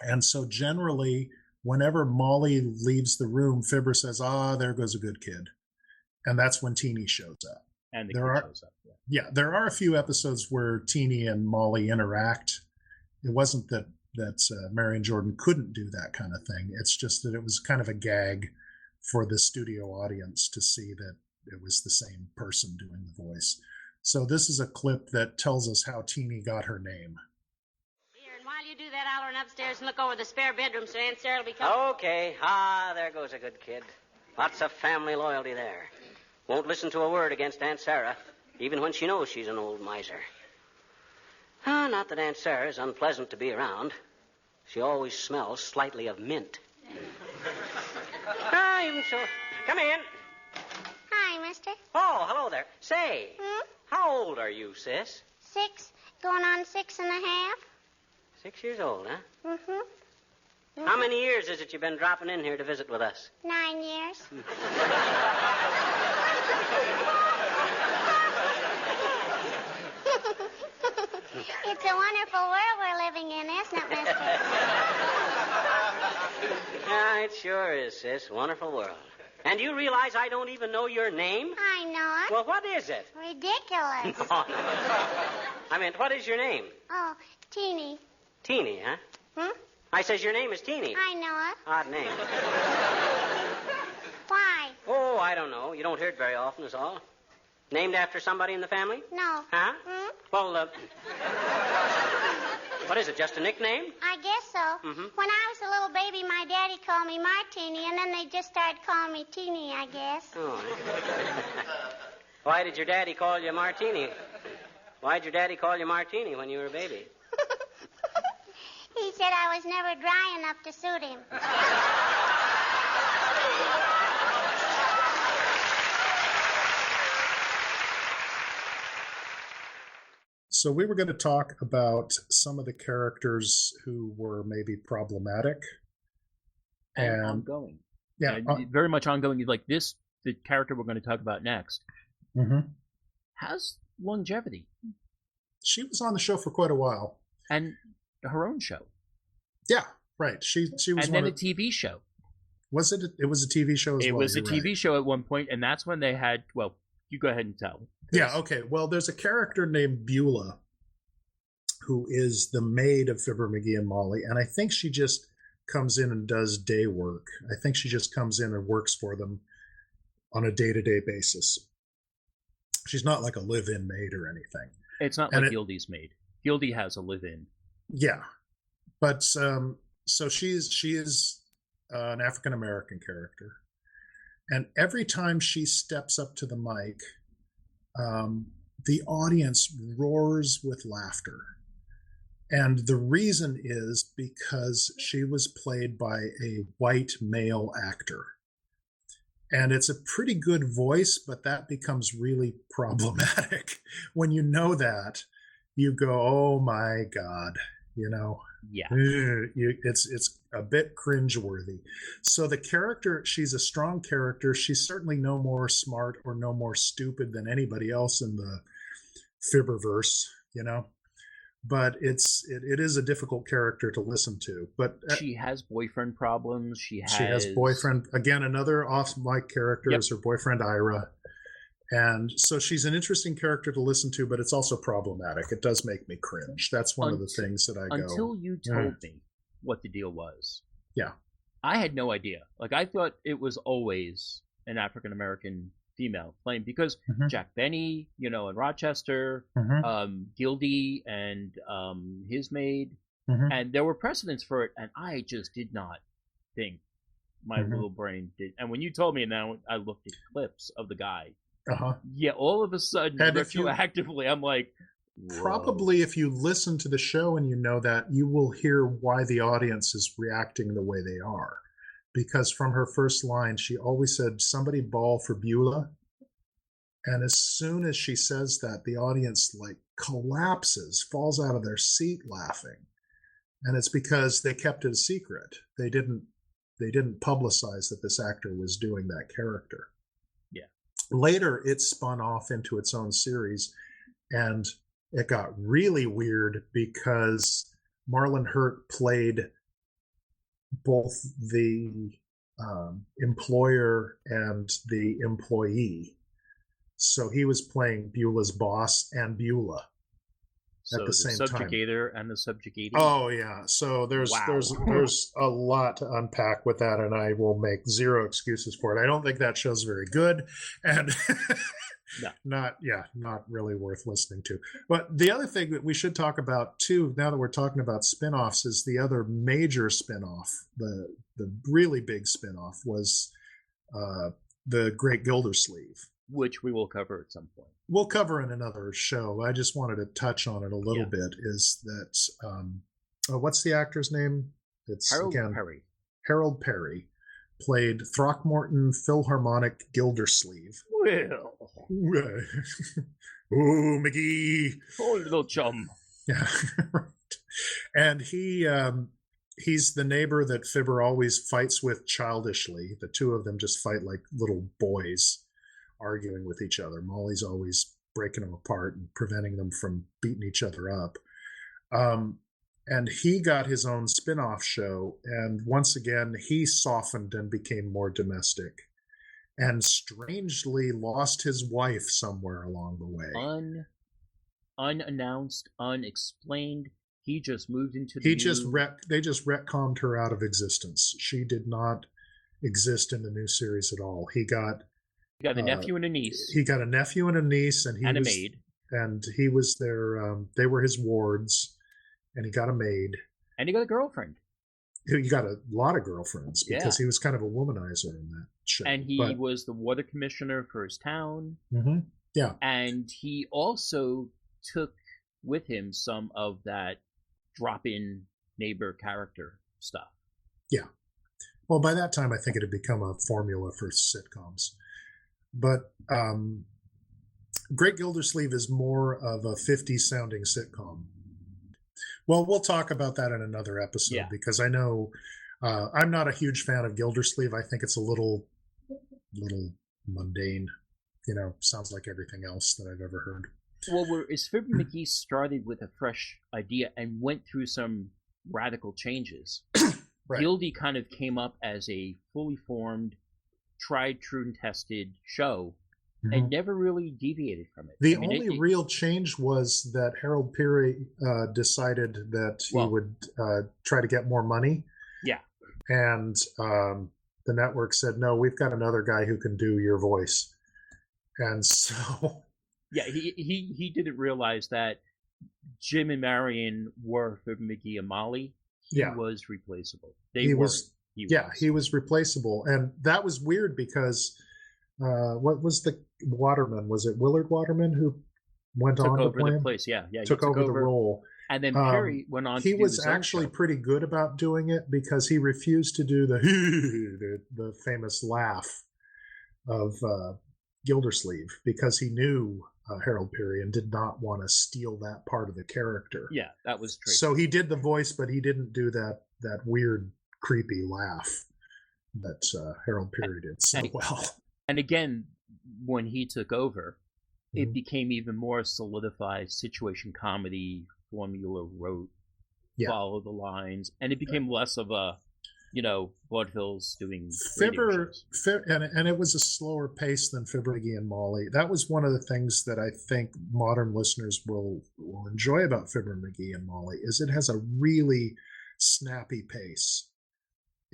C: And so generally, whenever Molly leaves the room, Fibber says, there goes a good kid. And that's when Teeny shows up.
D: And the kid shows up.
C: Yeah, there are a few episodes where Teeny and Molly interact. It wasn't that Marion Jordan couldn't do that kind of thing. It's just that it was kind of a gag for the studio audience to see that it was the same person doing the voice. So this is a clip that tells us how Teeny got her name.
I: Here, and while you do that, I'll run upstairs and look over the spare bedroom so Aunt Sarah will be coming.
H: Okay. There goes a good kid. Lots of family loyalty there. Won't listen to a word against Aunt Sarah, even when she knows she's an old miser. Not that Aunt Sarah is unpleasant to be around. She always smells slightly of mint. Even so. Come in.
J: Hi, mister.
H: Oh, hello there. Say, how old are you, sis?
J: 6, going on 6 and a half.
H: 6 years old, huh?
J: Mm-hmm.
H: How many years is it you've been dropping in here to visit with us?
J: 9 years. It's a wonderful world we're living in, isn't it, mister?
H: Yeah, it sure is, sis. Wonderful world. And you realize I don't even know your name?
J: I know it.
H: Well, what is it?
J: Ridiculous.
H: No. I mean, what is your name?
J: Oh, Teeny.
H: Teeny, huh? I says your name is Teeny.
J: I know it.
H: Odd name.
J: Why?
H: Oh, I don't know. You don't hear it very often, is all. Named after somebody in the family?
J: No.
H: Huh? Well, what is it, just a nickname?
J: I guess so. When I was a little baby, my daddy called me Martini, and then they just started calling me Teeny, I guess.
H: Oh. Why did your daddy call you Martini? Why'd your daddy call you Martini when you were a baby?
J: He said I was never dry enough to suit him.
C: So we were going to talk about some of the characters who were maybe problematic.
D: And ongoing.
C: Yeah.
D: Very much ongoing. Like this, the character we're going to talk about next, has longevity.
C: She was on the show for quite a while.
D: And her own show.
C: Yeah, right. She was
D: and then a TV show.
C: Was it? It was a TV show as well.
D: It was a TV show at one point, and that's when they had, well, you go ahead and tell.
C: Yeah, okay. Well, there's a character named Beulah who is the maid of Fibber McGee and Molly, and I think she just comes in and does day work. I think she just comes in and works for them on a day-to-day basis. She's not like a live-in maid or anything.
D: It's not like Gildy's maid. Gildy has a live-in.
C: Yeah. But so she is an African-American character. And every time she steps up to the mic, the audience roars with laughter. And the reason is because she was played by a white male actor. And it's a pretty good voice, but that becomes really problematic. When you know that, you go, oh my God, you know.
D: Yeah.
C: It's a bit cringeworthy. So the character, she's a strong character. She's certainly no more smart or no more stupid than anybody else in the Fibberverse, you know. But it is a difficult character to listen to. But
D: she has boyfriend problems. She
C: has boyfriend. Again, another off-mic character is her boyfriend Ira. And so she's an interesting character to listen to, but it's also problematic. It does make me cringe. That's one of the things that I go...
D: Until you told me what the deal was.
C: Yeah.
D: I had no idea. Like, I thought it was always an African-American female playing, because Jack Benny, you know, in Rochester, Gildy and his maid, and there were precedents for it, and I just did not think my little brain did. And when you told me, now I looked at clips of the guy. Yeah, all of a sudden, retroactively, I'm like, whoa.
C: Probably if you listen to the show and you know that, you will hear why the audience is reacting the way they are. Because from her first line, she always said, somebody bawl for Beulah. And as soon as she says that, the audience like collapses, falls out of their seat laughing. And it's because they kept it a secret. They didn't publicize that this actor was doing that character. Later, it spun off into its own series, and it got really weird because Marlon Hurt played both the employer and the employee. So he was playing Beulah's boss and Beulah at the same time.
D: Subjugator and the subjugated.
C: Oh yeah. So there's a lot to unpack with that, and I will make zero excuses for it. I don't think that show's very good, and not really worth listening to. But the other thing that we should talk about too, now that we're talking about spin-offs, is the other major spin-off, the really big spin-off was the Great Gildersleeve,
D: which we will cover at some point.
C: We'll cover in another show. I just wanted to touch on it a little bit. Is that what's the actor's name? It's
D: Harold Perry.
C: Harold Perry played Throckmorton Philharmonic Gildersleeve.
D: Well,
C: oh, McGee,
D: oh, little chum.
C: Yeah, right. And he's the neighbor that Fibber always fights with childishly. The two of them just fight like little boys, arguing with each other. Molly's always breaking them apart and preventing them from beating each other up. And he got his own spin-off show, and once again he softened and became more domestic, and strangely lost his wife somewhere along the way.
D: Unannounced, unexplained. He just moved into the
C: they just retconned her out of existence. She did not exist in the new series at all. He got
D: a nephew and a niece.
C: He got a nephew and a niece, and
D: a maid.
C: And he was their. They were his wards, and he got a maid.
D: And he got a girlfriend.
C: He got a lot of girlfriends because he was kind of a womanizer in that show.
D: And he was the water commissioner for his town.
C: Mm-hmm. Yeah.
D: And he also took with him some of that drop-in neighbor character stuff.
C: Yeah. Well, by that time, I think it had become a formula for sitcoms. But Great Gildersleeve is more of a 50s sounding sitcom. Well, we'll talk about that in another episode because I know I'm not a huge fan of Gildersleeve. I think it's a little mundane. Sounds like everything else that I've ever heard.
D: Well, whereas Fibber McGee started with a fresh idea and went through some radical changes, right. Gildy kind of came up as a fully formed, tried, true, and tested show, and never really deviated from it.
C: The only real change was that Harold Peary decided that he would try to get more money.
D: Yeah.
C: And the network said, no, we've got another guy who can do your voice. And so...
D: Yeah, he didn't realize that Jim and Marion were Fibber McGee and Molly. He was replaceable. He was
C: replaceable. And that was weird because... what was the Waterman? Was it Willard Waterman who went on to play?
D: Took over the place,
C: took over the role.
D: And then Perry went on to do
C: He was actually pretty good about doing it because he refused to do the famous laugh of Gildersleeve because he knew Harold Peary and did not want to steal that part of the character.
D: Yeah, that was true.
C: So he did the voice, but he didn't do that weird, creepy laugh that Harold Peary did so well.
D: And again, when he took over, it became even more solidified situation comedy formula wrote, follow the lines, and it became less of a, vaudevilles doing
C: Fibber, and it was a slower pace than Fibber McGee and Molly. That was one of the things that I think modern listeners will enjoy about Fibber McGee and Molly is it has a really snappy pace.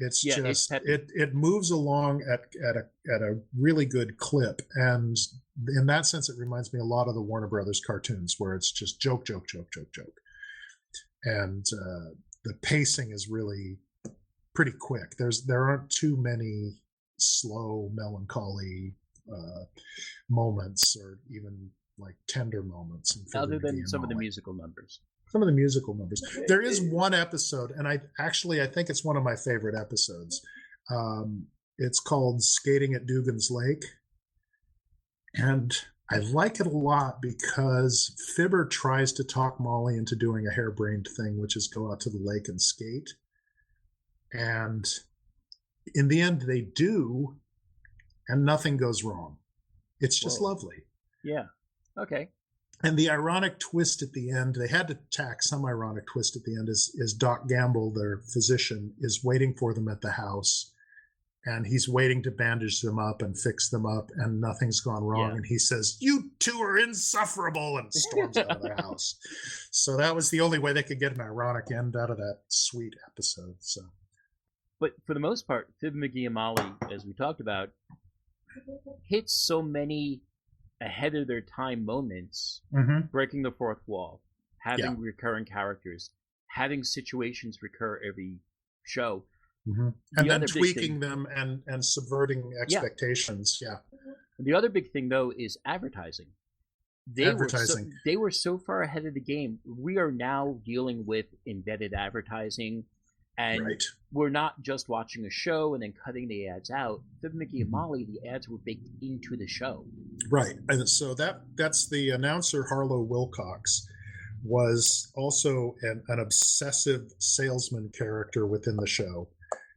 C: It's it moves along at a really good clip, and in that sense, it reminds me a lot of the Warner Brothers cartoons, where it's just joke, and the pacing is really pretty quick. There aren't too many slow, melancholy moments, or even like tender moments,
D: other than some of the musical numbers.
C: Some of the musical numbers. There is one episode, and I think it's one of my favorite episodes. It's called Skating at Dugan's Lake. And I like it a lot because Fibber tries to talk Molly into doing a harebrained thing, which is go out to the lake and skate. And in the end, they do, and nothing goes wrong. It's just lovely.
D: Yeah. Okay.
C: And the ironic twist at the end, they had to tack some ironic twist at the end, is Doc Gamble, their physician, is waiting for them at the house. And he's waiting to bandage them up and fix them up, and nothing's gone wrong. Yeah. And he says, "You two are insufferable," and storms out of the house. So that was the only way they could get an ironic end out of that sweet episode. So,
D: but for the most part, Fibber McGee and Molly, as we talked about, hits so many ahead of their time moments, breaking the fourth wall, having recurring characters, having situations recur every show.
C: And then tweaking them and subverting expectations. Yeah.
D: The other big thing, though, is advertising. They were so far ahead of the game. We are now dealing with embedded advertising, and we're not just watching a show and then cutting the ads out. Fibber McGee and Molly, the ads were baked into the show.
C: Right. And so that's the announcer, Harlow Wilcox, was also an obsessive salesman character within the show.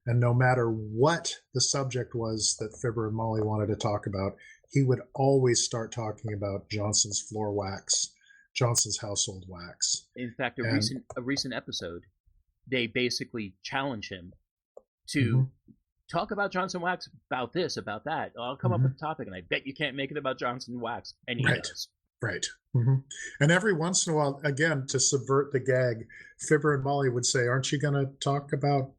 C: And no matter what the subject was that Fibber and Molly wanted to talk about, he would always start talking about Johnson's floor wax, Johnson's household wax.
D: In fact, a recent episode, they basically challenge him to talk about Johnson wax, about this, about that. I'll come up with a topic, and I bet you can't make it about Johnson wax. And he does.
C: Right. And every once in a while, again, to subvert the gag, Fibber and Molly would say, "Aren't you going to talk about,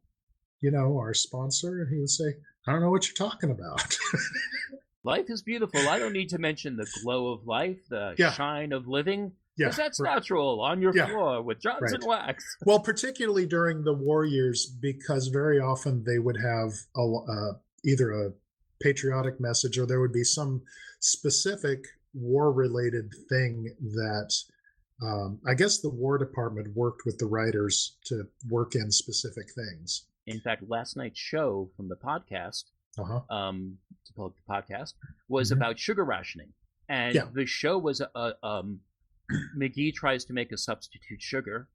C: our sponsor?" And he would say, "I don't know what you're talking about."
D: Life is beautiful. I don't need to mention the glow of life, the shine of living, because that's natural on your floor with Johnson wax.
C: Well, particularly during the war years, because very often they would have either a patriotic message or there would be some specific war-related thing that I guess the War Department worked with the writers to work in specific things.
D: In fact, last night's show from the podcast, it's called the podcast, was about sugar rationing. And the show was McGee tries to make a substitute sugar,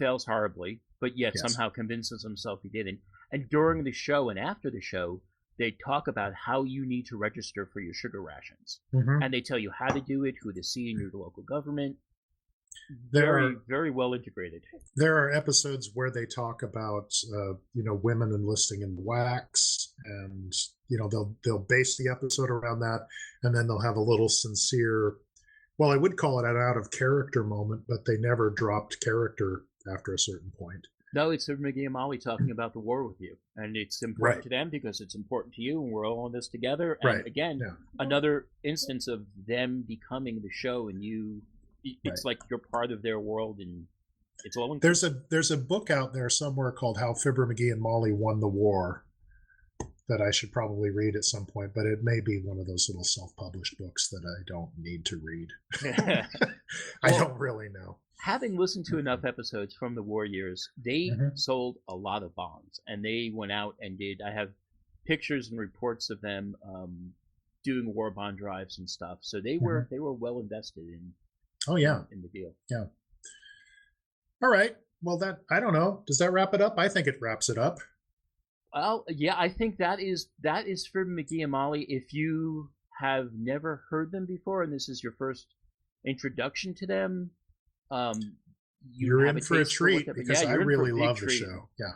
D: fails horribly, but yet somehow convinces himself he didn't. And during the show and after the show, they talk about how you need to register for your sugar rations. And they tell you how to do it, who to see in your local government. Very well integrated.
C: There are episodes where they talk about women enlisting in wax, and they'll base the episode around that, and then they'll have a little sincere, well, I would call it an out of character moment, but they never dropped character after a certain point.
D: No, it's Fibber McGee and Molly talking about the war with you, and it's important to them because it's important to you, and we're all in this together. And again, another instance of them becoming the show, and you. It's like you're part of their world, and it's all.
C: There's a book out there somewhere called "How Fibber McGee and Molly Won the War" that I should probably read at some point, but it may be one of those little self-published books that I don't need to read. I don't really know.
D: Having listened to enough episodes from the war years, they sold a lot of bonds, and they went out and did. I have pictures and reports of them doing war bond drives and stuff. So they were well invested in.
C: Oh, yeah.
D: In the deal.
C: Yeah. All right. Well, I don't know. Does that wrap it up? I think it wraps it up.
D: Well, yeah, I think that is for McGee and Molly. If you have never heard them before and this is your first introduction to them,
C: you're in for a treat because I really love the show. Yeah.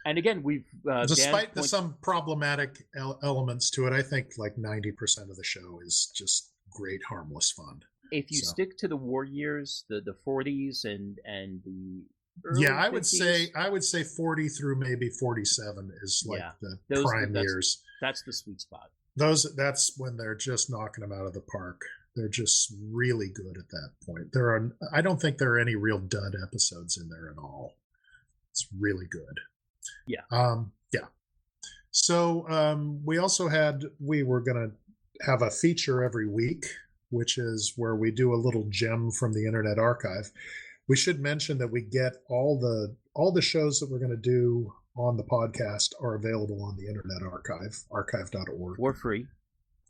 D: And again, we've
C: despite some problematic elements to it, I think like 90% of the show is just great, harmless fun.
D: If you stick to the war years, the 40s and the early
C: I
D: 50s,
C: would say 40 through maybe 47 is like the prime years.
D: That's the sweet spot.
C: That's when they're just knocking them out of the park. They're just really good at that point. I don't think there are any real dud episodes in there at all. It's really good.
D: Yeah.
C: So we were going to have a feature every week, which is where we do a little gem from the Internet Archive. We should mention that we get all the shows that we're going to do on the podcast are available on the Internet Archive, archive.org.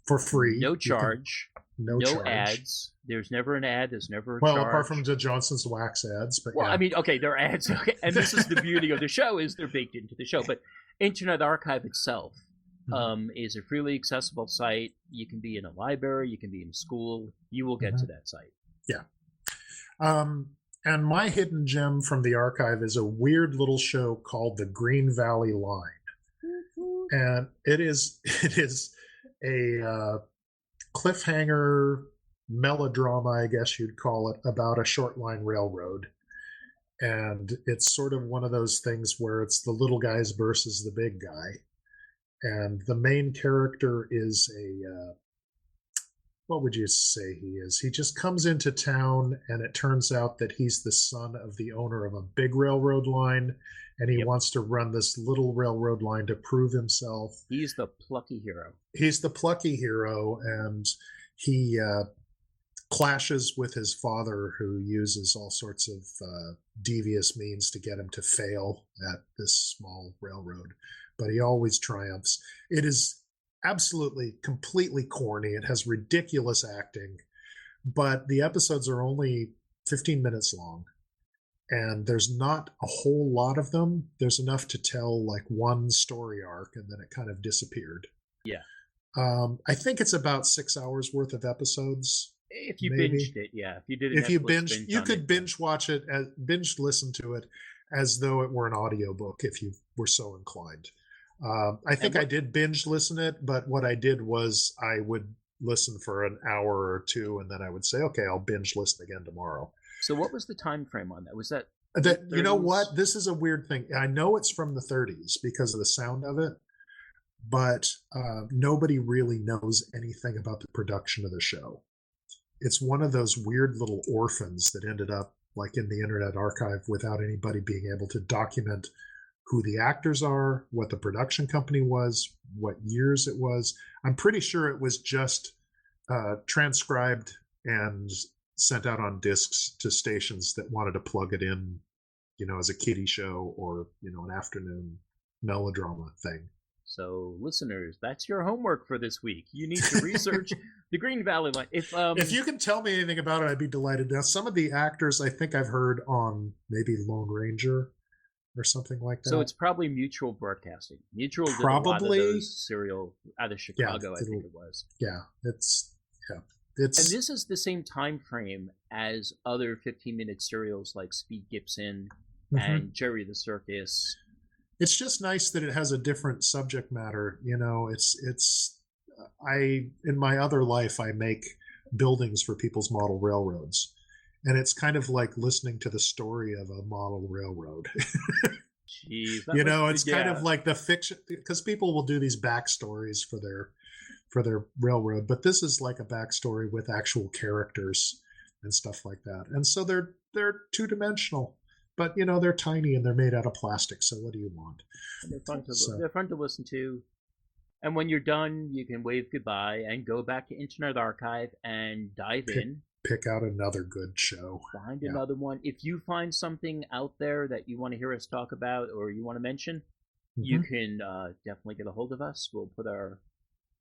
C: For free.
D: No charge.
C: No charge.
D: Ads. There's never an ad. There's never a
C: charge.
D: Well,
C: apart from the Johnson's Wax ads. But
D: I mean, okay, they're ads. Okay. And this is the beauty of the show is they're baked into the show. But Internet Archive itself is a freely accessible site. You can be in a library. You can be in school. You will get to that site.
C: Yeah. And my hidden gem from the archive is a weird little show called The Green Valley Line. And it is a cliffhanger melodrama, I guess you'd call it, about a short line railroad. And it's sort of one of those things where it's the little guys versus the big guy. And the main character is what would you say he is? He just comes into town, and it turns out that he's the son of the owner of a big railroad line, and he wants to run this little railroad line to prove himself.
D: He's the plucky hero.
C: He's the plucky hero, and he clashes with his father, who uses all sorts of devious means to get him to fail at this small railroad. But he always triumphs. It is absolutely, completely corny. It has ridiculous acting, but the episodes are only 15 minutes long, and there's not a whole lot of them. There's enough to tell like one story arc, and then it kind of disappeared.
D: Yeah.
C: I think it's about 6 hours worth of episodes.
D: If you
C: maybe.
D: Binged it, yeah. If you did,
C: if you could binge watch it, binge listen to it as though it were an audiobook, if you were so inclined. I think I did binge listen it, but what I did was I would listen for an hour or two, and then I would say, okay, I'll binge listen again tomorrow.
D: So what was the time frame on that? Was that
C: you know what? This is a weird thing. I know it's from the 30s because of the sound of it, but nobody really knows anything about the production of the show. It's one of those weird little orphans that ended up like in the Internet Archive without anybody being able to document who the actors are, what the production company was, what years it was. I'm pretty sure it was just transcribed and sent out on discs to stations that wanted to plug it in, as a kiddie show or, an afternoon melodrama thing.
D: So, listeners, that's your homework for this week. You need to research the Green Valley Line. If
C: you can tell me anything about it, I'd be delighted. Now, some of the actors I think I've heard on maybe Lone Ranger or something like that.
D: So it's probably Mutual Broadcasting. Mutual did
C: probably
D: a lot of those serial out of Chicago, I think it was.
C: Yeah, it's.
D: And this is the same time frame as other 15-minute serials like Speed Gibson and Jerry the Circus.
C: It's just nice that it has a different subject matter. It's in my other life, I make buildings for people's model railroads. And it's kind of like listening to the story of a model railroad.
D: Jeez,
C: it's kind of like the fiction, because people will do these backstories for their railroad, but this is like a backstory with actual characters and stuff like that. And so they're two-dimensional, but they're tiny and they're made out of plastic. So what do you want?
D: And they're fun to listen to. And when you're done, you can wave goodbye and go back to Internet Archive and dive in.
C: Pick out another good show.
D: Find another one. If you find something out there that you want to hear us talk about or you want to mention, you can definitely get a hold of us. We'll put our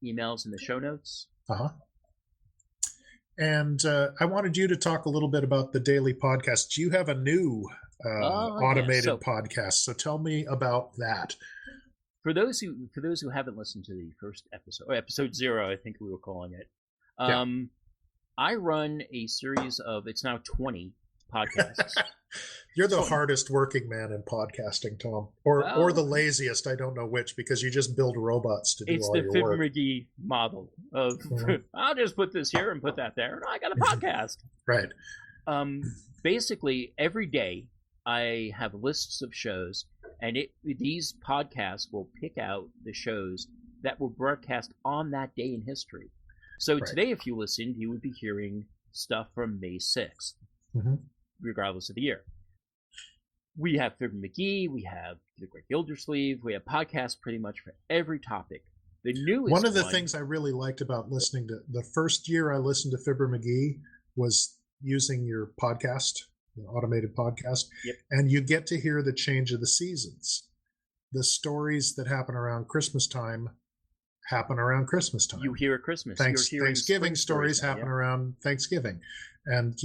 D: emails in the show notes.
C: And I wanted you to talk a little bit about the daily podcast. You have a new automated podcast, so tell me about that.
D: For those who haven't listened to the first episode, or episode 0, I think we were calling it. I run a series of, it's now 20 podcasts.
C: You're the hardest working man in podcasting, Tom. Or the laziest, I don't know which, because you just build robots to do all your work.
D: It's the Fibber McGee model of, I'll just put this here and put that there, and I got a podcast.
C: Right.
D: Basically, every day I have lists of shows, and these podcasts will pick out the shows that were broadcast on that day in history. So today, if you listened, you would be hearing stuff from May 6th, regardless of the year. We have Fibber McGee, we have The Great Gildersleeve, we have podcasts pretty much for every topic. The newest
C: one of the things I really liked about listening to the first year I listened to Fibber McGee was using your podcast, the automated podcast, and you get to hear the change of the seasons. The stories that happen around Christmas time happen around Christmas time.
D: You hear at Christmas.
C: Thanksgiving stories happen around Thanksgiving. And,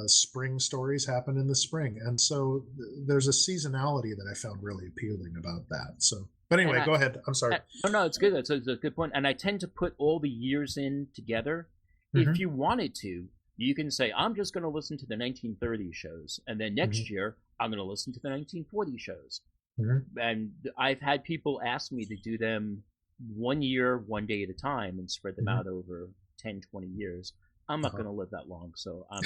C: spring stories happen in the spring. And so there's a seasonality that I found really appealing about that. So, but anyway, go ahead. I'm sorry.
D: No, it's good. That's a good point. And I tend to put all the years in together. If you wanted to, You can say, I'm just going to listen to the 1930s shows, and then next year, I'm going to listen to the 1940 shows. And I've had people ask me to do them 1 year, 1 day at a time, and spread them out over 10, 20 years. I'm not going to live that long, so I'm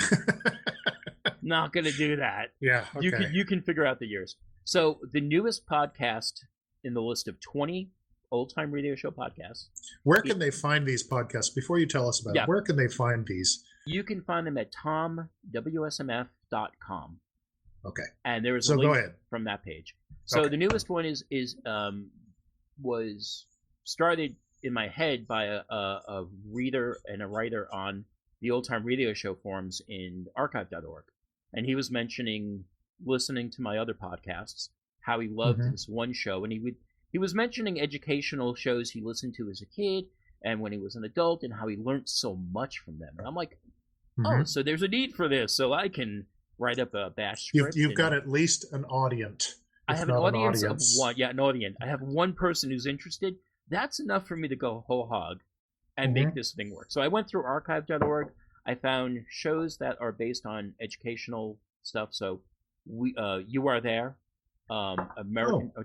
D: not going to do that.
C: Yeah, okay.
D: You can figure out the years. So the newest podcast in the list of 20 old-time radio show podcasts.
C: Where can they find these podcasts? Before you tell us about it, where can they find these?
D: You can find them at tomwsmf.com.
C: Okay.
D: And there is a link from that page. So the newest one was started in my head by a reader and a writer on the old-time radio show forums in archive.org. And he was mentioning listening to my other podcasts, how he loved this one show, and he was mentioning educational shows he listened to as a kid and when he was an adult, and how he learned so much from them. And I'm like, oh, so there's a need for this, so I can write up a bash script.
C: You've got at least an audience.
D: I have an audience of one. Yeah, an audience. I have one person who's interested. That's enough for me to go whole hog and make this thing work. So I went through archive.org. I found shows that are based on educational stuff. So You Are There,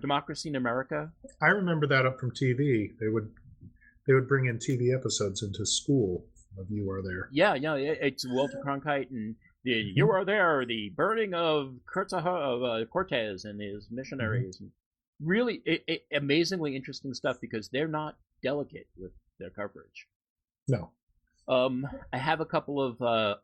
D: Democracy in America.
C: I remember that up from TV. They would bring in TV episodes into school of You Are There.
D: Yeah, it's Walter Cronkite and You Are There, the burning of Cortez and his missionaries. Really amazingly interesting stuff because they're not delicate with their coverage.
C: No.
D: I have a couple of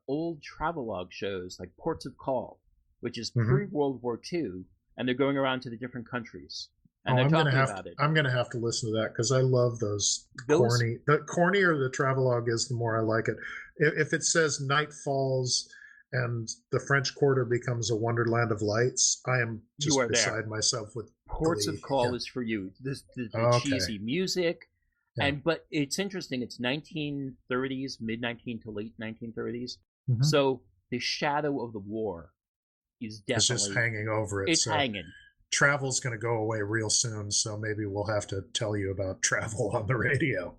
D: old travelogue shows like Ports of Call, which is pre-World War II, and they're going around to the different countries. And they're talking about it.
C: I'm going to have to listen to that because I love those corny. The cornier the travelogue is, the more I like it. If it says night falls and the French Quarter becomes a wonderland of lights, I am just beside myself with
D: Ports of Call is for you. The cheesy music. But it's interesting. It's 1930s, mid-19 to late 1930s. So the shadow of the war is definitely...
C: It's just hanging over it.
D: It's hanging.
C: Travel's going to go away real soon, so maybe we'll have to tell you about travel on the radio.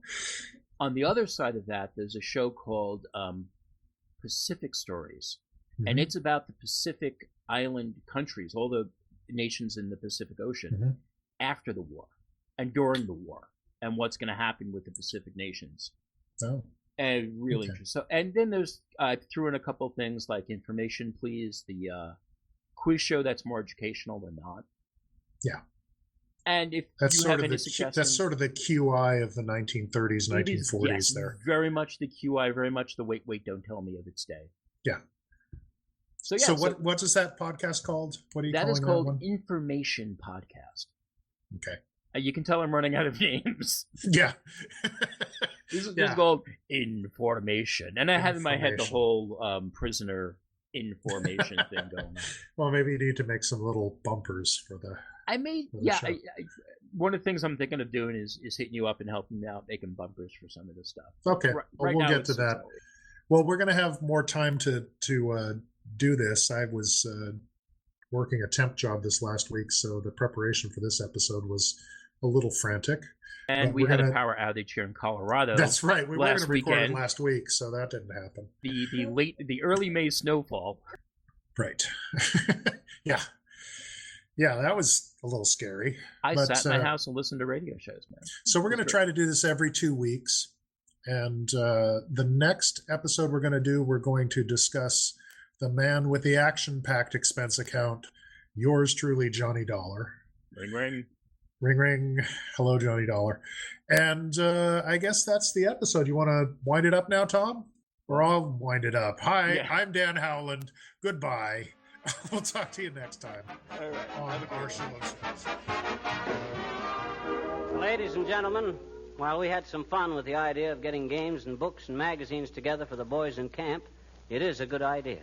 D: On the other side of that, there's a show called Pacific Stories, and it's about the Pacific Island countries, all the nations in the Pacific Ocean, after the war and during the war, and what's going to happen with the Pacific nations.
C: Oh.
D: And really interesting. So, and then there's I threw in a couple of things like Information Please, the quiz show that's more educational than not.
C: Yeah.
D: And if
C: that's
D: you have any suggestions...
C: That's sort of the QI of the 1930s, 1940s there.
D: Very much the QI, very much the wait, don't tell me of its day.
C: Yeah.
D: So
C: what is that podcast called? What are you calling
D: that? That is called Information Podcast.
C: Okay.
D: You can tell I'm running out of names.
C: Yeah.
D: This is called Information. And I have in my head the whole prisoner information thing going on.
C: Well, maybe you need to make some little bumpers for the...
D: one of the things I'm thinking of doing is hitting you up and helping me out making bumpers for some of this stuff.
C: Okay, we'll get to that. Well, we're going to have more time to do this. I was working a temp job this last week, so the preparation for this episode was a little frantic.
D: And we had a power outage here in Colorado.
C: That's right. We were going to record it last week, so that didn't happen.
D: The early May snowfall.
C: Right. Yeah. Yeah, that was a little scary.
D: I sat in my house and listened to radio shows, man.
C: So we're going to try to do this every 2 weeks. And the next episode we're going to discuss the man with the action-packed expense account, yours truly, Johnny Dollar.
D: Ring, ring.
C: Ring, ring. Hello, Johnny Dollar. And I guess that's the episode. You want to wind it up now, Tom? Or I'll wind it up. Hi, I'm Dan Howland. Goodbye. We'll talk to you next time.
D: All right.
C: On our show.
H: Ladies and gentlemen, while we had some fun with the idea of getting games and books and magazines together for the boys in camp, it is a good idea.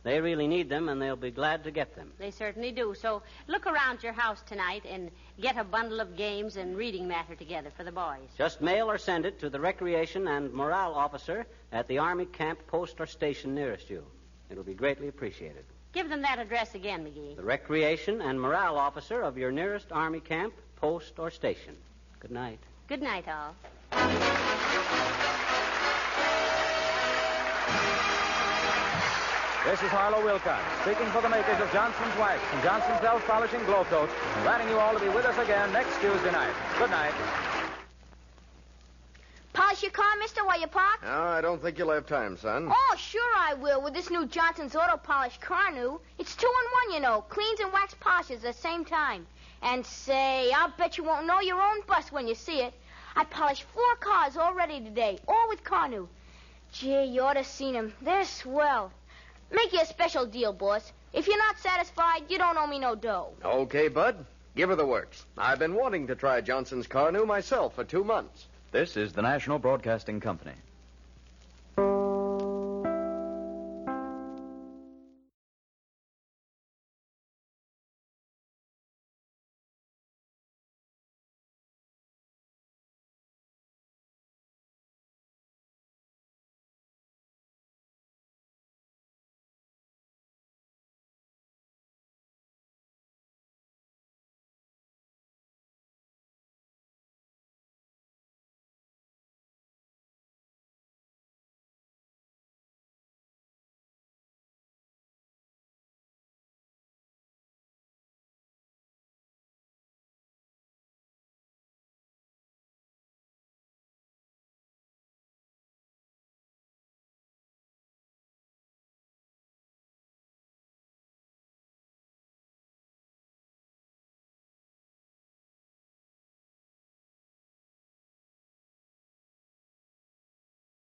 H: They really need them, and they'll be glad to get them.
I: They certainly do. So look around your house tonight and get a bundle of games and reading matter together for the boys.
H: Just mail or send it to the Recreation and Morale Officer at the Army camp, post, or station nearest you. It'll be greatly appreciated.
I: Give them that address again, McGee.
H: The Recreation and Morale Officer of your nearest Army camp, post, or station. Good night.
I: Good night, all.
K: This is Harlow Wilcox, speaking for the makers of Johnson's Wax and Johnson's Self-Polishing Glow Coat, inviting you all to be with us again next Tuesday night. Good night.
L: Polish your car, mister, while you park?
B: No, I don't think you'll have time, son.
L: Oh, sure I will, with this new Johnson's Auto Polish car new. It's 2-in-1, you know. Cleans and wax polishes at the same time. And say, I'll bet you won't know your own bus when you see it. I polished 4 cars already today, all with car new. Gee, you ought to seen them. They're swell. Make you a special deal, boss. If you're not satisfied, you don't owe me no dough.
B: Okay, Bud. Give her the works. I've been wanting to try Johnson's car new myself for 2 months.
K: This is the National Broadcasting Company.